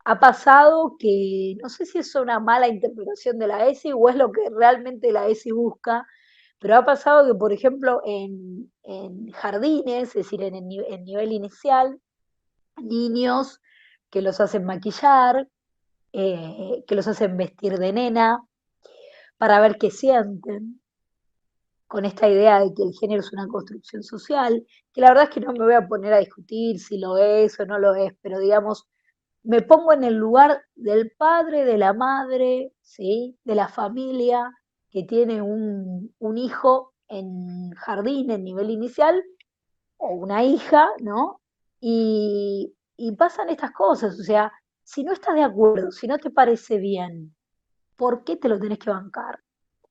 ha pasado que, no sé si es una mala interpretación de la ESI o es lo que realmente la ESI busca, pero ha pasado que, por ejemplo, en jardines, es decir, en nivel inicial, niños que los hacen maquillar, que los hacen vestir de nena, para ver qué sienten, con esta idea de que el género es una construcción social, que la verdad es que no me voy a poner a discutir si lo es o no lo es, pero digamos, me pongo en el lugar del padre, de la madre, ¿sí? De la familia que tiene un hijo en jardín, en nivel inicial, o una hija, ¿no? Y pasan estas cosas, o sea, si no estás de acuerdo, si no te parece bien, ¿por qué te lo tenés que bancar?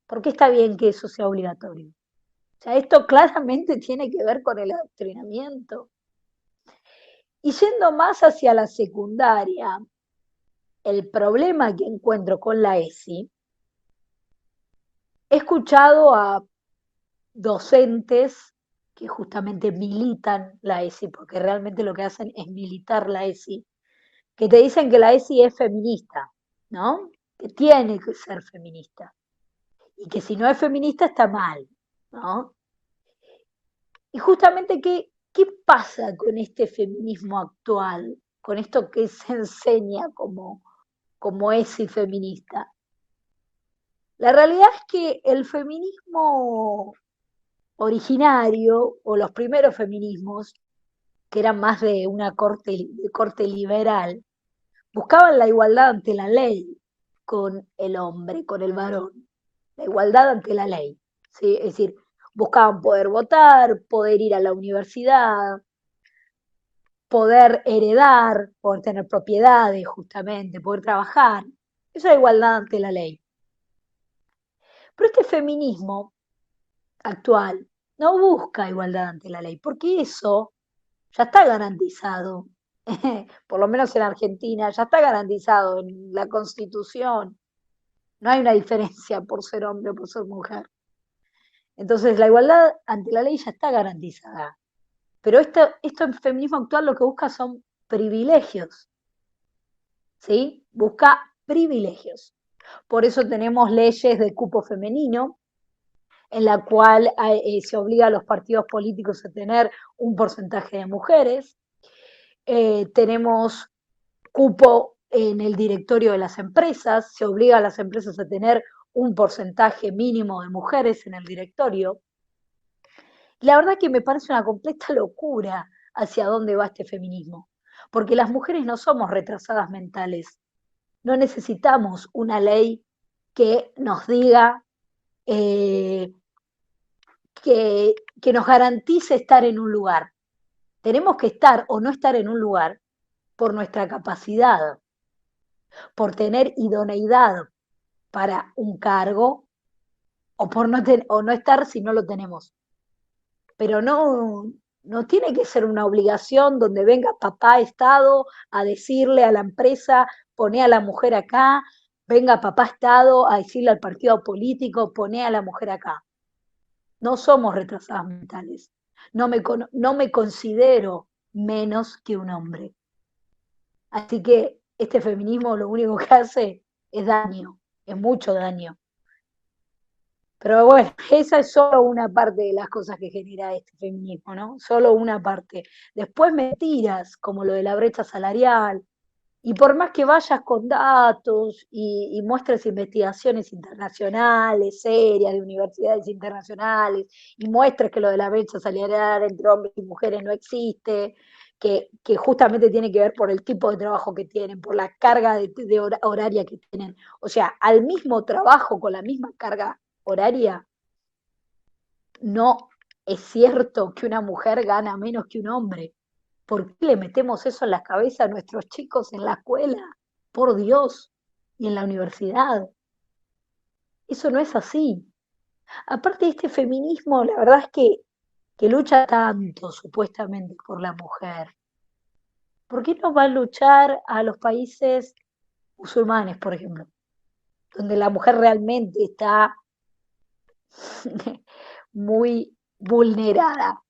¿Por qué está bien que eso sea obligatorio? O sea, esto claramente tiene que ver con el adoctrinamiento. Y yendo más hacia la secundaria, el problema que encuentro con la ESI, he escuchado a docentes que justamente militan la ESI, porque realmente lo que hacen es militar la ESI, que te dicen que la ESI es feminista, ¿no? Que tiene que ser feminista. Y que si no es feminista está mal, ¿no? Y justamente, ¿qué pasa con este feminismo actual? Con esto que se enseña como ESI feminista. La realidad es que el feminismo originario, o los primeros feminismos, que eran más de corte liberal, buscaban la igualdad ante la ley con el hombre, con el varón. La igualdad ante la ley. ¿Sí? Es decir, buscaban poder votar, poder ir a la universidad, poder heredar, poder tener propiedades justamente, poder trabajar. Eso es la igualdad ante la ley. Pero este feminismo actual no busca igualdad ante la ley, porque eso ya está garantizado, por lo menos en Argentina, ya está garantizado en la Constitución. No hay una diferencia por ser hombre o por ser mujer. Entonces, la igualdad ante la ley ya está garantizada. Pero esto en feminismo actual lo que busca son privilegios. ¿Sí? Busca privilegios. Por eso tenemos leyes de cupo femenino, en la cual se obliga a los partidos políticos a tener un porcentaje de mujeres. Tenemos cupo en el directorio de las empresas, se obliga a las empresas a tener un porcentaje mínimo de mujeres en el directorio. La verdad que me parece una completa locura hacia dónde va este feminismo, porque las mujeres no somos retrasadas mentales, no necesitamos una ley que nos diga que nos garantice estar en un lugar. Tenemos que estar o no estar en un lugar por nuestra capacidad, por tener idoneidad para un cargo o por no estar si no lo tenemos. Pero no tiene que ser una obligación donde venga papá Estado a decirle a la empresa, poné a la mujer acá, venga papá Estado a decirle al partido político, poné a la mujer acá. No somos retrasadas mentales. No me considero menos que un hombre. Así que este feminismo lo único que hace es daño, es mucho daño. Pero bueno, esa es solo una parte de las cosas que genera este feminismo, ¿no? Solo una parte. Después mentiras, como lo de la brecha salarial Y por más que vayas con datos y muestres investigaciones internacionales, serias, de universidades internacionales, y muestres que lo de la brecha salarial entre hombres y mujeres no existe, que justamente tiene que ver por el tipo de trabajo que tienen, por la carga horaria que tienen. O sea, al mismo trabajo, con la misma carga horaria, no es cierto que una mujer gana menos que un hombre. ¿Por qué le metemos eso en la cabeza a nuestros chicos en la escuela? Por Dios, y en la universidad. Eso no es así. Aparte de este feminismo, la verdad es que lucha tanto supuestamente por la mujer. ¿Por qué no va a luchar a los países musulmanes, por ejemplo, donde la mujer realmente está muy vulnerada?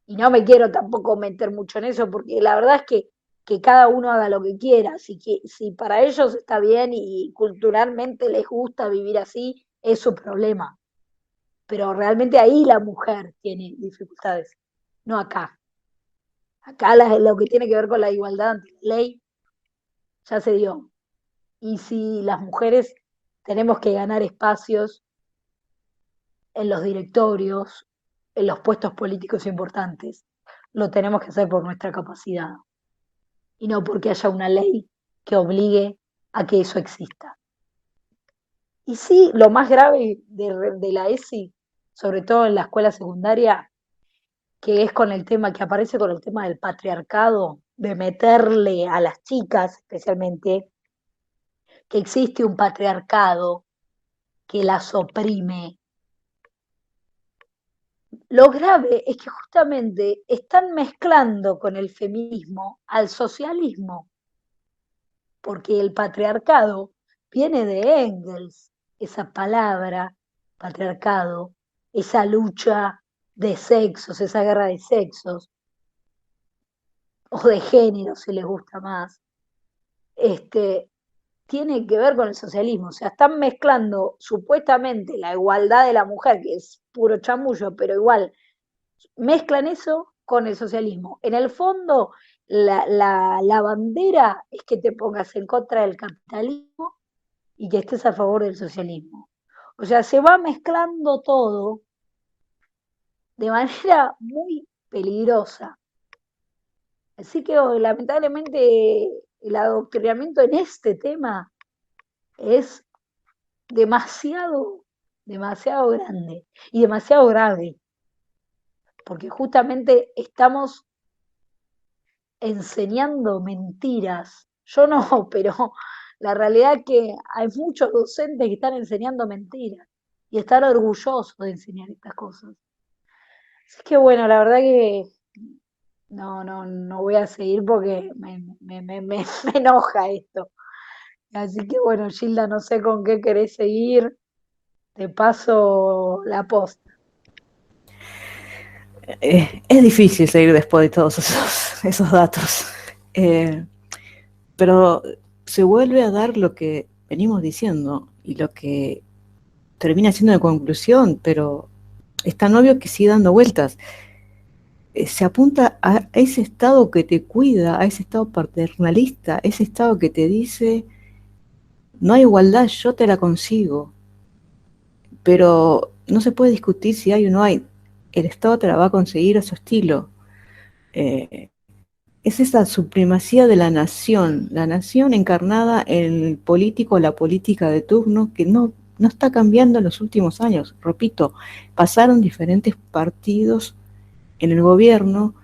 Y no me quiero tampoco meter mucho en eso, porque la verdad es que cada uno haga lo que quiera. Si para ellos está bien y culturalmente les gusta vivir así, es su problema. Pero realmente ahí la mujer tiene dificultades, no acá. Acá lo que tiene que ver con la igualdad ante la ley ya se dio. Y si las mujeres tenemos que ganar espacios en los directorios, en los puestos políticos importantes, lo tenemos que hacer por nuestra capacidad y no porque haya una ley que obligue a que eso exista. Y sí, lo más grave de la ESI, sobre todo en la escuela secundaria, que es con el tema, que aparece con el tema del patriarcado, de meterle a las chicas especialmente, que existe un patriarcado que las oprime. Lo grave es que justamente están mezclando con el feminismo al socialismo, porque el patriarcado viene de Engels, esa palabra, patriarcado, esa lucha de sexos, esa guerra de sexos, o de género, si les gusta más, tiene que ver con el socialismo. O sea, están mezclando supuestamente la igualdad de la mujer, que es puro chamullo, pero igual mezclan eso con el socialismo. En el fondo, la bandera es que te pongas en contra del capitalismo y que estés a favor del socialismo. O sea, se va mezclando todo de manera muy peligrosa. Así que lamentablemente el adoctrinamiento en este tema es demasiado grande y demasiado grave, porque justamente estamos enseñando mentiras. Yo no, pero la realidad es que hay muchos docentes que están enseñando mentiras y están orgullosos de enseñar estas cosas. Así que bueno, la verdad que no voy a seguir porque me enoja esto. Así que bueno, Gilda, no sé con qué querés seguir. Te paso la posta. Es difícil seguir después de todos esos datos. Pero se vuelve a dar lo que venimos diciendo y lo que termina siendo de conclusión, pero es tan obvio que sigue dando vueltas. Se apunta a ese Estado que te cuida, a ese Estado paternalista, ese Estado que te dice, no hay igualdad, yo te la consigo. Pero no se puede discutir si hay o no hay. El Estado te la va a conseguir a su estilo. Es esa supremacía de la nación encarnada en el político, la política de turno, que no está cambiando en los últimos años. Repito, pasaron diferentes partidos en el gobierno,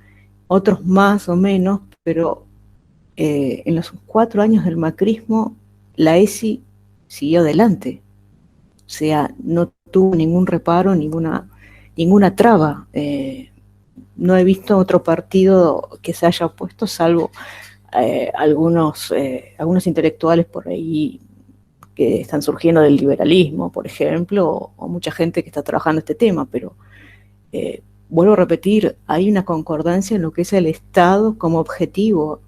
otros más o menos, pero en los 4 años del macrismo, la ESI siguió adelante. O sea, no tuvo ningún reparo, ninguna traba. No he visto otro partido que se haya opuesto, salvo algunos intelectuales por ahí que están surgiendo del liberalismo, por ejemplo, o mucha gente que está trabajando este tema, pero vuelvo a repetir, hay una concordancia en lo que es el Estado como objetivo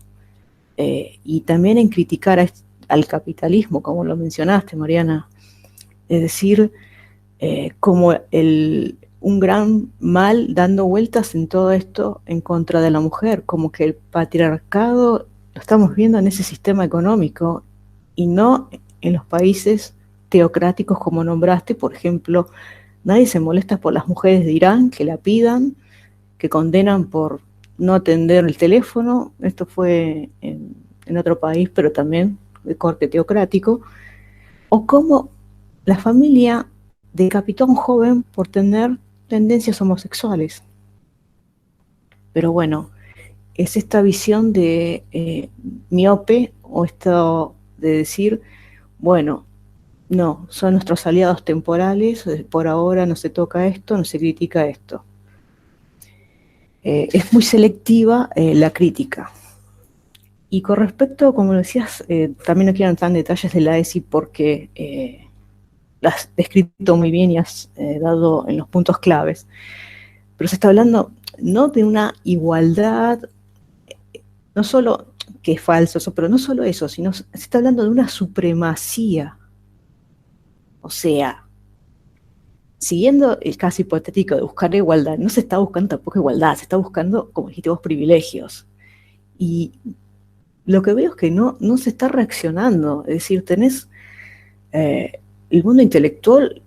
y también en criticar al capitalismo, como lo mencionaste, Mariana. Es decir, como un gran mal dando vueltas en todo esto en contra de la mujer, como que el patriarcado lo estamos viendo en ese sistema económico y no en los países teocráticos como nombraste. Por ejemplo, nadie se molesta por las mujeres de Irán que la pidan, que condenan por no atender el teléfono. Esto fue en otro país, pero también de corte teocrático. O como la familia decapitó a un joven por tener tendencias homosexuales. Pero bueno, es esta visión de miope, o esto de decir, bueno, no, son nuestros aliados temporales, por ahora no se toca esto, no se critica esto. Es muy selectiva la crítica. Y con respecto, como decías, también no quiero entrar en detalles de la ESI porque las has descrito muy bien y has dado en los puntos claves, pero se está hablando no de una igualdad, no solo que es falso eso, pero no solo eso, sino se está hablando de una supremacía. O sea, siguiendo el caso hipotético de buscar igualdad, no se está buscando tampoco igualdad, se está buscando, como dijiste vos, privilegios. Y lo que veo es que no se está reaccionando. Es decir, tenés el mundo intelectual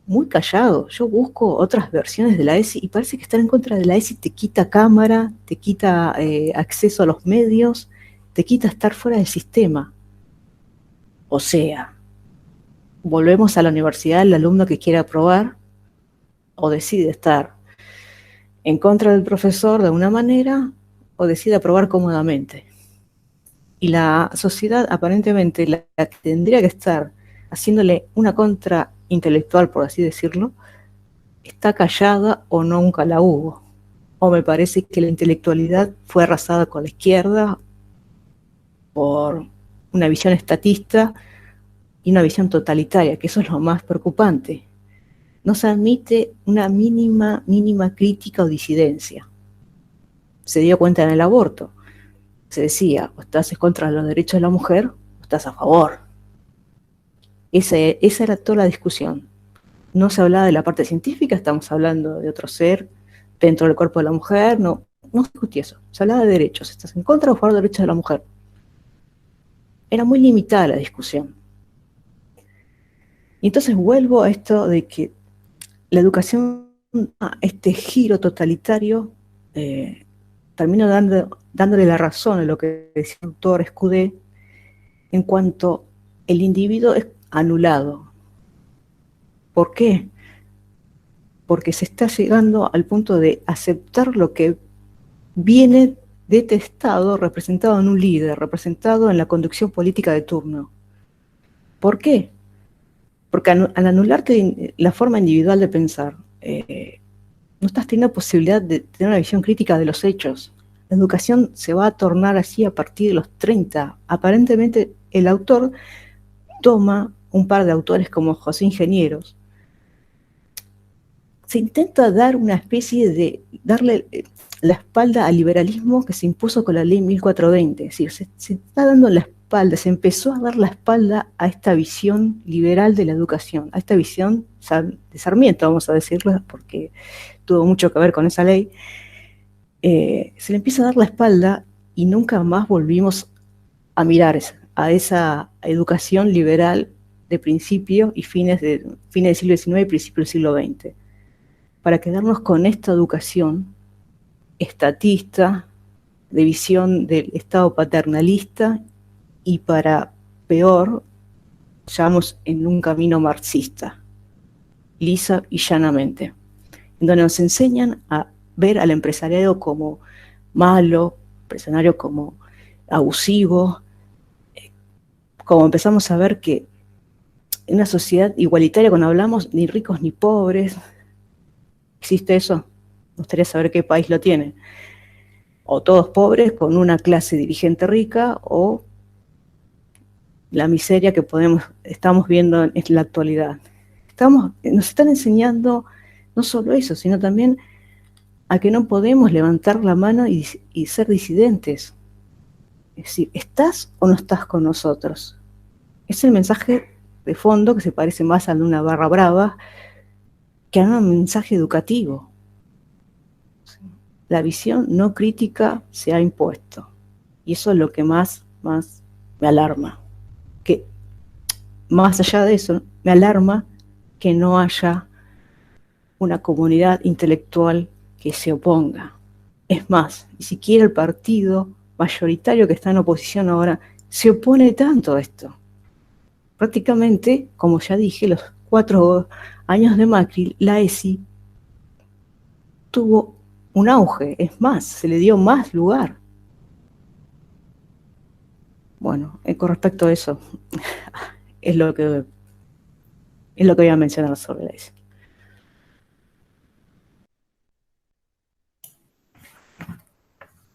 muy callado. Yo busco otras versiones de la ESI y parece que estar en contra de la ESI te quita cámara, te quita acceso a los medios, te quita estar fuera del sistema. O sea, volvemos a la universidad, el alumno que quiere aprobar o decide estar en contra del profesor de una manera o decide aprobar cómodamente. Y la sociedad aparentemente, la que tendría que estar haciéndole una contra intelectual, por así decirlo, está callada o nunca la hubo. O me parece que la intelectualidad fue arrasada con la izquierda por una visión estatista y una visión totalitaria, que eso es lo más preocupante. No se admite una mínima crítica o disidencia. Se dio cuenta en el aborto. Se decía, o estás en contra de los derechos de la mujer, o estás a favor. Esa era toda la discusión. No se hablaba de la parte científica, estamos hablando de otro ser dentro del cuerpo de la mujer, no se discutía eso. Se hablaba de derechos, estás en contra o a favor de los derechos de la mujer. Era muy limitada la discusión. Y entonces vuelvo a esto de que la educación, este giro totalitario, termino dándole la razón a lo que decía el autor Escudé, en cuanto el individuo es anulado. ¿Por qué? Porque se está llegando al punto de aceptar lo que viene detestado, representado en un líder, representado en la conducción política de turno. ¿Por qué? Porque al anularte la forma individual de pensar, no estás teniendo posibilidad de tener una visión crítica de los hechos. La educación se va a tornar así a partir de los 30. Aparentemente el autor toma un par de autores como José Ingenieros. Se intenta dar una especie de darle la espalda al liberalismo que se impuso con la ley 1420. Es decir, se está dando la espalda, se empezó a dar la espalda a esta visión liberal de la educación, a esta visión de Sarmiento, vamos a decirlo, porque tuvo mucho que ver con esa ley. Se le empieza a dar la espalda y nunca más volvimos a mirar a esa educación liberal de principio y fines del siglo XIX y principio del siglo XX, para quedarnos con esta educación estatista, de visión del Estado paternalista y, para peor, llevamos en un camino marxista, lisa y llanamente, donde nos enseñan a ver al empresariado como malo, empresario como abusivo, como empezamos a ver que en una sociedad igualitaria, cuando hablamos ni ricos ni pobres, ¿existe eso? Me gustaría saber qué país lo tiene. O todos pobres con una clase dirigente rica, o la miseria que estamos viendo en la actualidad. Nos están enseñando no solo eso, sino también a que no podemos levantar la mano y ser disidentes. Es decir, ¿estás o no estás con nosotros? Es el mensaje de fondo que se parece más a una barra brava que a un mensaje educativo. La visión no crítica se ha impuesto. Y eso es lo que más me alarma. Que más allá de eso, me alarma que no haya una comunidad intelectual que se oponga. Es más, ni siquiera el partido mayoritario que está en oposición ahora se opone tanto a esto. Prácticamente, como ya dije, los 4 años de Macri, la ESI tuvo un auge, es más, se le dio más lugar. Bueno, con respecto a eso, es lo que voy a mencionar sobre la ESI.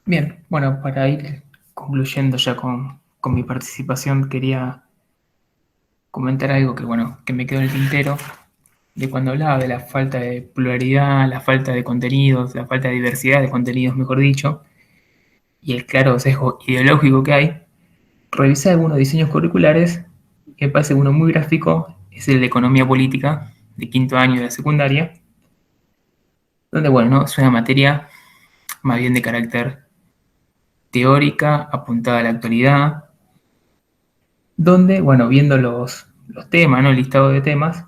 Bien, bueno, para ir concluyendo ya con mi participación, quería comentar algo que, bueno, que me quedó en el tintero, de cuando hablaba de la falta de pluralidad, la falta de contenidos, la falta de diversidad de contenidos, mejor dicho, y el claro sesgo ideológico que hay. Revisé algunos diseños curriculares, que me parece uno muy gráfico, es el de Economía Política, de 5º año de la secundaria, donde, bueno, ¿no? Es una materia más bien de carácter teórica, apuntada a la actualidad, donde, bueno, viendo los temas, ¿no? El listado de temas,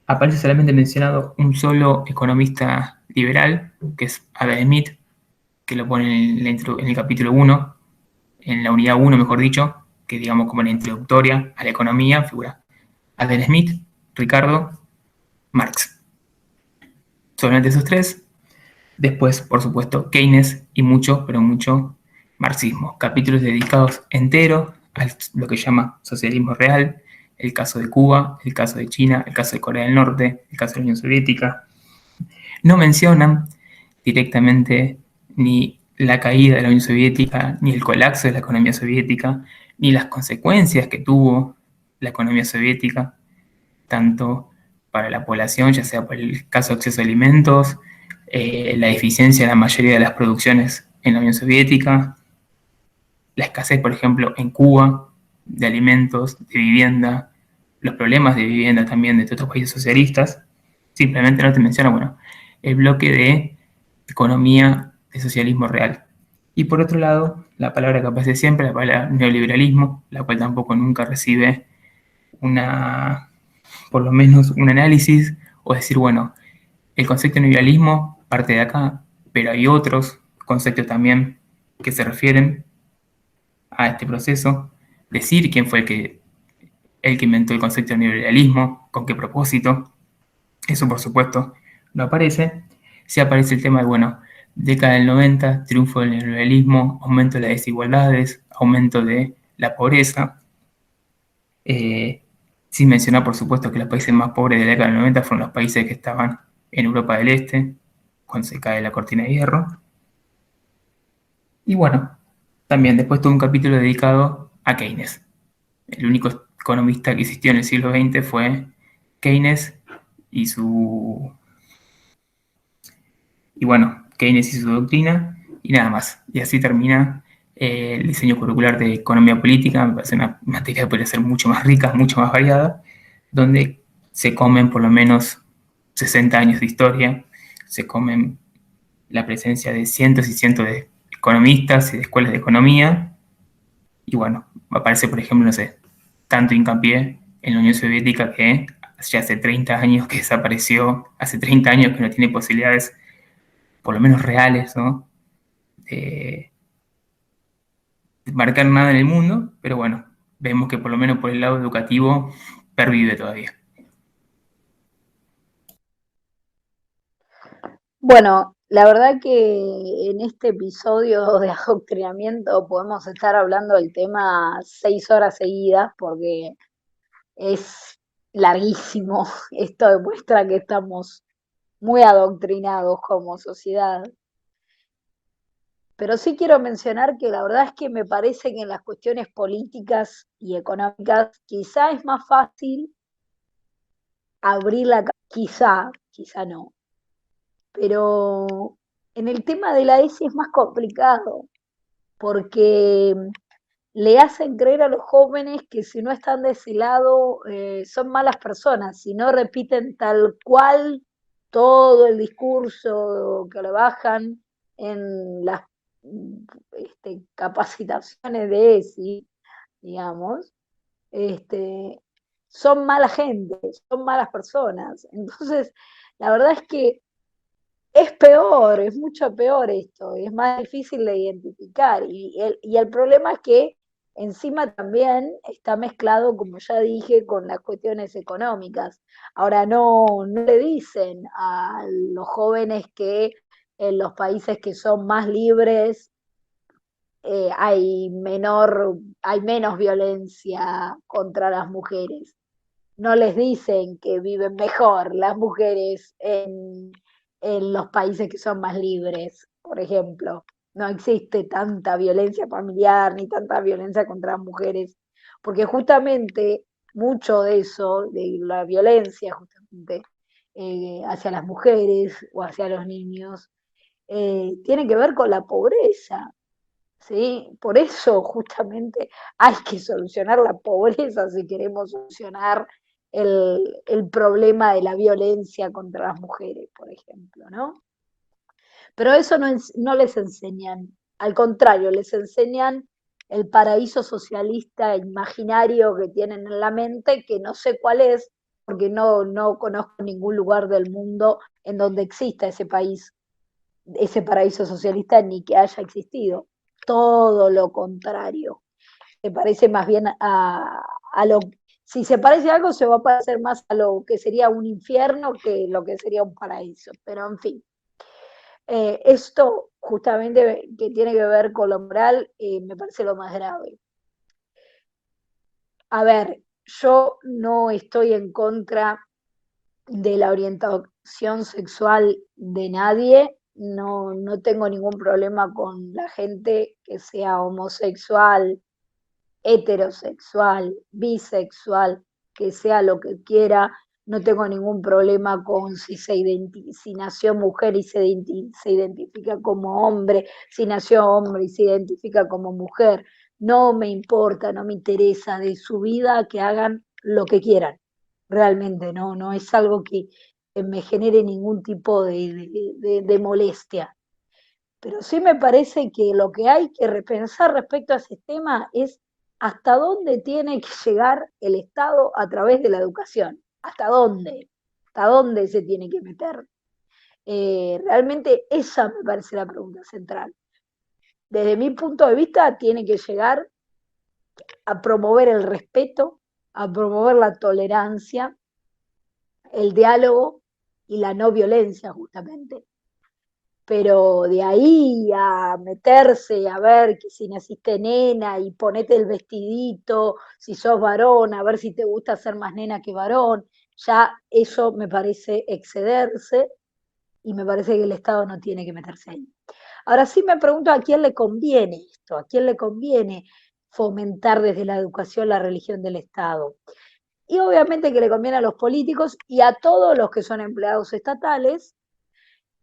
aparece solamente mencionado un solo economista liberal, que es Adam Smith, que lo pone en el capítulo 1, en la unidad 1, mejor dicho, que digamos como la introductoria a la economía, figura Adam Smith, Ricardo, Marx. Solamente esos tres. Después, por supuesto, Keynes y mucho, pero mucho marxismo. Capítulos dedicados enteros a lo que llama socialismo real, el caso de Cuba, el caso de China, el caso de Corea del Norte, el caso de la Unión Soviética. No mencionan directamente ni la caída de la Unión Soviética, ni el colapso de la economía soviética, ni las consecuencias que tuvo la economía soviética, tanto para la población, ya sea por el caso de acceso a alimentos, la deficiencia de la mayoría de las producciones en la Unión Soviética, la escasez, por ejemplo, en Cuba, de alimentos, de vivienda, los problemas de vivienda también de todos estos países socialistas. Simplemente no te menciona, bueno, el bloque de economía de socialismo real. Y por otro lado, la palabra que aparece siempre, la palabra neoliberalismo, la cual tampoco nunca recibe por lo menos un análisis, o decir, bueno, el concepto de neoliberalismo parte de acá, pero hay otros conceptos también que se refieren a este proceso. Decir quién fue el que inventó el concepto de neoliberalismo, con qué propósito, eso por supuesto no aparece. Sí aparece el tema de, bueno, década del 90, triunfo del neoliberalismo, aumento de las desigualdades, aumento de la pobreza. Sin mencionar, por supuesto, que los países más pobres de la década del 90 fueron los países que estaban en Europa del Este, cuando se cae la cortina de hierro. Y bueno, también después tuvo un capítulo dedicado a Keynes. El único economista que existió en el siglo XX fue Keynes y Keynes y su doctrina, y nada más. Y así termina el diseño curricular de economía política. Me parece una materia que podría ser mucho más rica, mucho más variada, donde se comen por lo menos 60 años de historia, se comen la presencia de cientos y cientos de economistas y de escuelas de economía. Y bueno, aparece, por ejemplo, no sé, tanto hincapié en la Unión Soviética, que ya hace 30 años que desapareció, hace 30 años que no tiene posibilidades, por lo menos reales, ¿no? de marcar nada en el mundo, pero bueno, vemos que por lo menos por el lado educativo pervive todavía. Bueno, la verdad que en este episodio de adoctrinamiento podemos estar hablando del tema 6 horas seguidas porque es larguísimo. Esto demuestra que estamos muy adoctrinados como sociedad. Pero sí quiero mencionar que la verdad es que me parece que en las cuestiones políticas y económicas quizá es más fácil abrir la quizá no, pero en el tema de la ESI es más complicado porque le hacen creer a los jóvenes que si no están de ese lado son malas personas, si no repiten tal cual todo el discurso que le bajan en las capacitaciones de ESI, digamos, son mala gente, son malas personas. Entonces, la verdad es que es peor, es mucho peor esto, es más difícil de identificar. Y el problema es que encima también está mezclado, como ya dije, con las cuestiones económicas. Ahora no le dicen a los jóvenes que en los países que son más libres hay menos violencia contra las mujeres. No les dicen que viven mejor las mujeres en los países que son más libres, por ejemplo. No existe tanta violencia familiar ni tanta violencia contra las mujeres, porque justamente mucho de eso, de la violencia justamente hacia las mujeres o hacia los niños, tiene que ver con la pobreza. ¿Sí? Por eso justamente hay que solucionar la pobreza si queremos solucionar el problema de la violencia contra las mujeres, por ejemplo, ¿no? Pero eso no les enseñan, al contrario, les enseñan el paraíso socialista imaginario que tienen en la mente, que no sé cuál es, porque no conozco ningún lugar del mundo en donde exista ese país, ese paraíso socialista, ni que haya existido. Todo lo contrario. Se parece más bien a lo... Si se parece a algo, se va a parecer más a lo que sería un infierno que lo que sería un paraíso. Pero en fin, esto justamente que tiene que ver con lo moral, me parece lo más grave. A ver, yo no estoy en contra de la orientación sexual de nadie, no tengo ningún problema con la gente que sea homosexual, heterosexual, bisexual, que sea lo que quiera, no tengo ningún problema con si nació mujer y se identifica como hombre, si nació hombre y se identifica como mujer, no me importa, no me interesa de su vida, que hagan lo que quieran, realmente no es algo que me genere ningún tipo de molestia. Pero sí me parece que lo que hay que repensar respecto a ese tema es hasta dónde tiene que llegar el Estado a través de la educación. ¿Hasta dónde se tiene que meter? Realmente esa me parece la pregunta central. Desde mi punto de vista tiene que llegar a promover el respeto, a promover la tolerancia, el diálogo y la no violencia justamente. Pero de ahí a meterse, a ver que si naciste nena y ponete el vestidito, si sos varón, a ver si te gusta ser más nena que varón, ya eso me parece excederse y me parece que el Estado no tiene que meterse ahí. Ahora sí me pregunto a quién le conviene esto, a quién le conviene fomentar desde la educación la religión del Estado. Y obviamente que le conviene a los políticos y a todos los que son empleados estatales,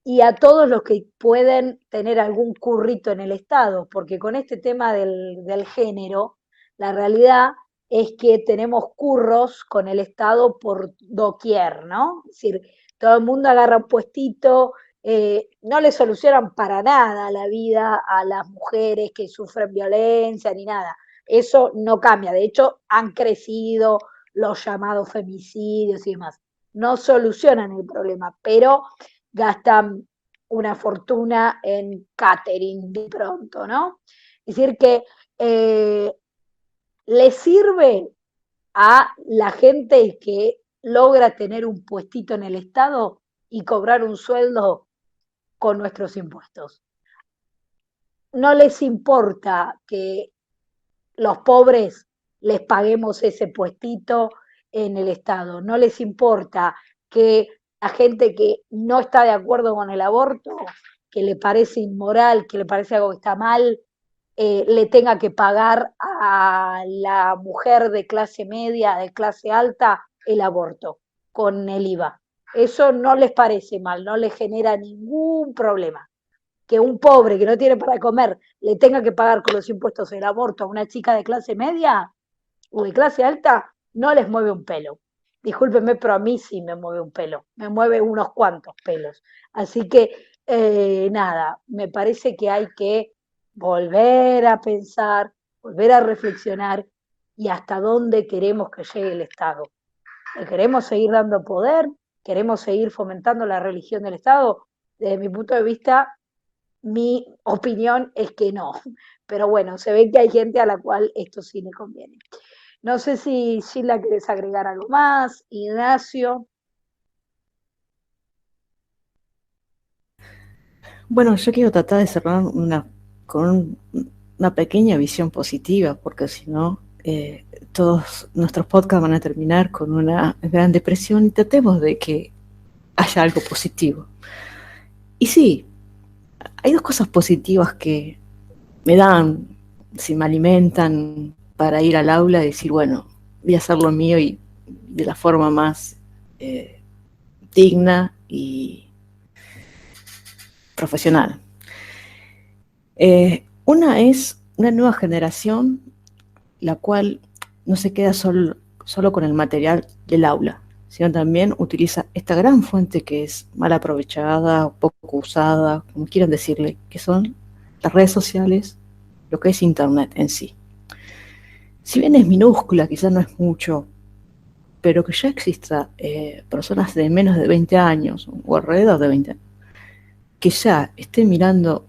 y a todos los que pueden tener algún currito en el Estado, porque con este tema del género, la realidad es que tenemos curros con el Estado por doquier, ¿no? Es decir, todo el mundo agarra un puestito, no le solucionan para nada la vida a las mujeres que sufren violencia ni nada. Eso no cambia, de hecho han crecido los llamados femicidios y demás. No solucionan el problema, pero gastan una fortuna en catering de pronto, ¿no? Es decir, que le sirve a la gente que logra tener un puestito en el Estado y cobrar un sueldo con nuestros impuestos. No les importa que los pobres les paguemos ese puestito en el Estado, no les importa que la gente que no está de acuerdo con el aborto, que le parece inmoral, que le parece algo que está mal, le tenga que pagar a la mujer de clase media, de clase alta, el aborto con el IVA. Eso no les parece mal, no les genera ningún problema. Que un pobre que no tiene para comer le tenga que pagar con los impuestos el aborto a una chica de clase media o de clase alta, no les mueve un pelo. Discúlpenme, pero a mí sí me mueve un pelo, me mueve unos cuantos pelos. Así que, nada, me parece que hay que volver a pensar, volver a reflexionar y hasta dónde queremos que llegue el Estado. ¿Le queremos seguir dando poder? ¿Queremos seguir fomentando la religión del Estado? Desde mi punto de vista, mi opinión es que no. Pero bueno, se ve que hay gente a la cual esto sí le conviene. No sé si Sheila querés agregar algo más, Ignacio. Bueno, yo quiero tratar de cerrar con una pequeña visión positiva, porque si no, todos nuestros podcasts van a terminar con una gran depresión y tratemos de que haya algo positivo. Y sí, hay dos cosas positivas que me dan, si me alimentan para ir al aula y decir, bueno, voy a hacer lo mío y de la forma más digna y profesional. Una es una nueva generación, la cual no se queda solo con el material del aula, sino también utiliza esta gran fuente que es mal aprovechada, poco usada, como quieran decirle, que son las redes sociales, lo que es Internet en sí. Si bien es minúscula, quizás no es mucho, pero que ya exista personas de menos de 20 años o alrededor de 20 años, que ya estén mirando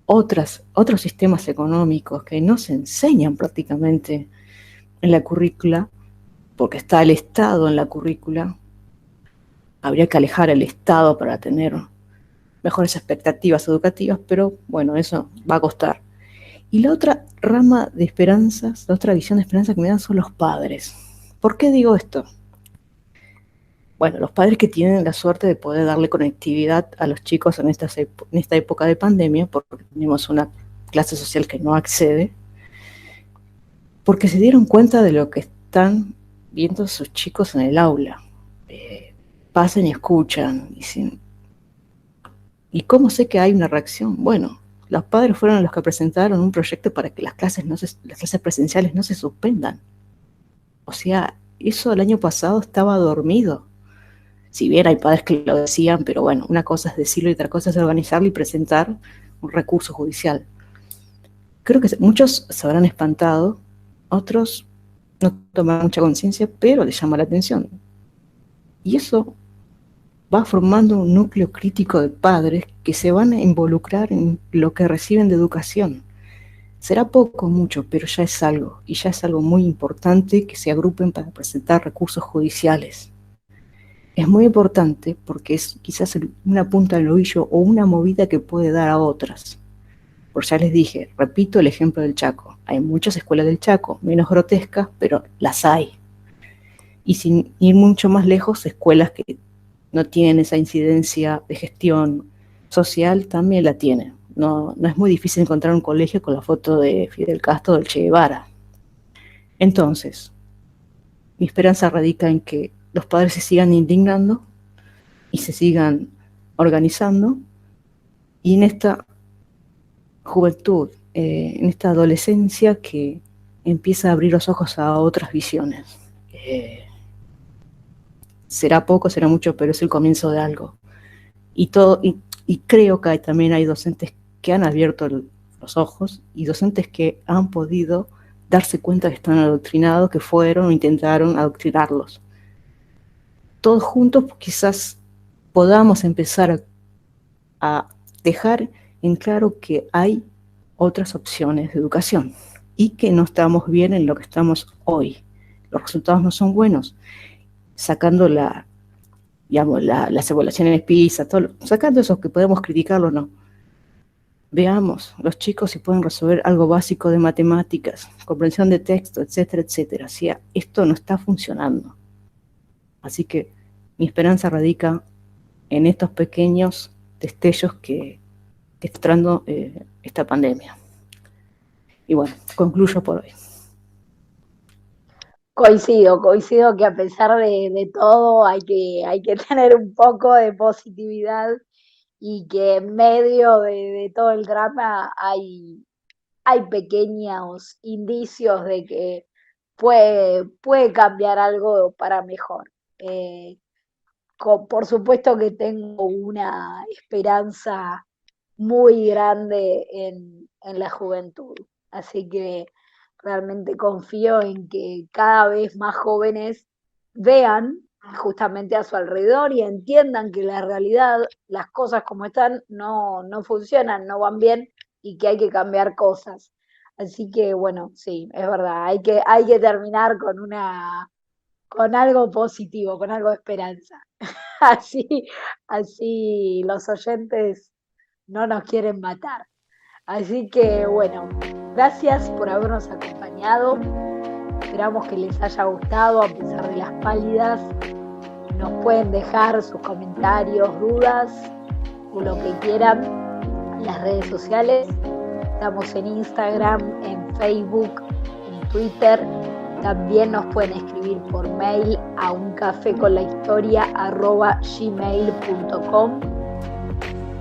otros sistemas económicos que no se enseñan prácticamente en la currícula, porque está el Estado en la currícula, habría que alejar el Estado para tener mejores expectativas educativas, pero bueno, eso va a costar. Y la otra rama de esperanzas, la otra visión de esperanza que me dan son los padres. ¿Por qué digo esto? Bueno, los padres que tienen la suerte de poder darle conectividad a los chicos en esta época de pandemia, porque tenemos una clase social que no accede, porque se dieron cuenta de lo que están viendo sus chicos en el aula. Pasan y escuchan. ¿Y cómo sé que hay una reacción? Bueno, los padres fueron los que presentaron un proyecto para que las clases presenciales no se suspendan. O sea, eso el año pasado estaba dormido. Si bien hay padres que lo decían, pero bueno, una cosa es decirlo y otra cosa es organizarlo y presentar un recurso judicial. Creo que muchos se habrán espantado, otros no toman mucha conciencia, pero les llama la atención. Y eso va formando un núcleo crítico de padres que se van a involucrar en lo que reciben de educación. Será poco o mucho, pero ya es algo, y ya es algo muy importante que se agrupen para presentar recursos judiciales. Es muy importante porque es quizás una punta del ovillo o una movida que puede dar a otras. Porque ya les dije, repito el ejemplo del Chaco. Hay muchas escuelas del Chaco, menos grotescas, pero las hay. Y sin ir mucho más lejos, escuelas que no tienen esa incidencia de gestión social también la tienen. No es muy difícil encontrar un colegio con la foto de Fidel Castro o del Che Guevara. Entonces, mi esperanza radica en que los padres se sigan indignando y se sigan organizando, y en esta juventud, en esta adolescencia que empieza a abrir los ojos a otras visiones. Será poco, será mucho, pero es el comienzo de algo. Y creo que también hay docentes que han abierto los ojos y docentes que han podido darse cuenta que están adoctrinados, que fueron o intentaron adoctrinarlos. Todos juntos quizás podamos empezar a dejar en claro que hay otras opciones de educación y que no estamos bien en lo que estamos hoy. Los resultados no son buenos. Sacando las evaluaciones PISA, sacando esos que podemos criticarlo o no. Veamos los chicos si pueden resolver algo básico de matemáticas, comprensión de texto, etcétera, etcétera. O sea, esto no está funcionando. Así que mi esperanza radica en estos pequeños destellos que está trayendo esta pandemia. Y bueno, concluyo por hoy. Coincido que a pesar de todo hay que tener un poco de positividad y que en medio de todo el drama hay pequeños indicios de que puede cambiar algo para mejor. Por supuesto que tengo una esperanza muy grande en la juventud. Así que realmente confío en que cada vez más jóvenes vean justamente a su alrededor y entiendan que la realidad, las cosas como están, no funcionan, no van bien y que hay que cambiar cosas. Así que bueno, sí, es verdad, hay que terminar con algo positivo, con algo de esperanza. Así los oyentes no nos quieren matar. Así que bueno, gracias por habernos acompañado. Esperamos que les haya gustado a pesar de las pálidas. Nos pueden dejar sus comentarios, dudas o lo que quieran en las redes sociales. Estamos en Instagram, en Facebook, en Twitter. También nos pueden escribir por mail a uncafeconlahistoria@gmail.com.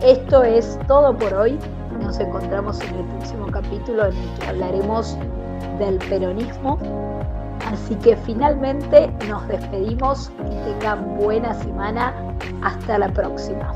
Esto es todo por hoy. Nos encontramos en el próximo capítulo en el que hablaremos del peronismo. Así que finalmente nos despedimos. Que tengan buena semana. Hasta la próxima.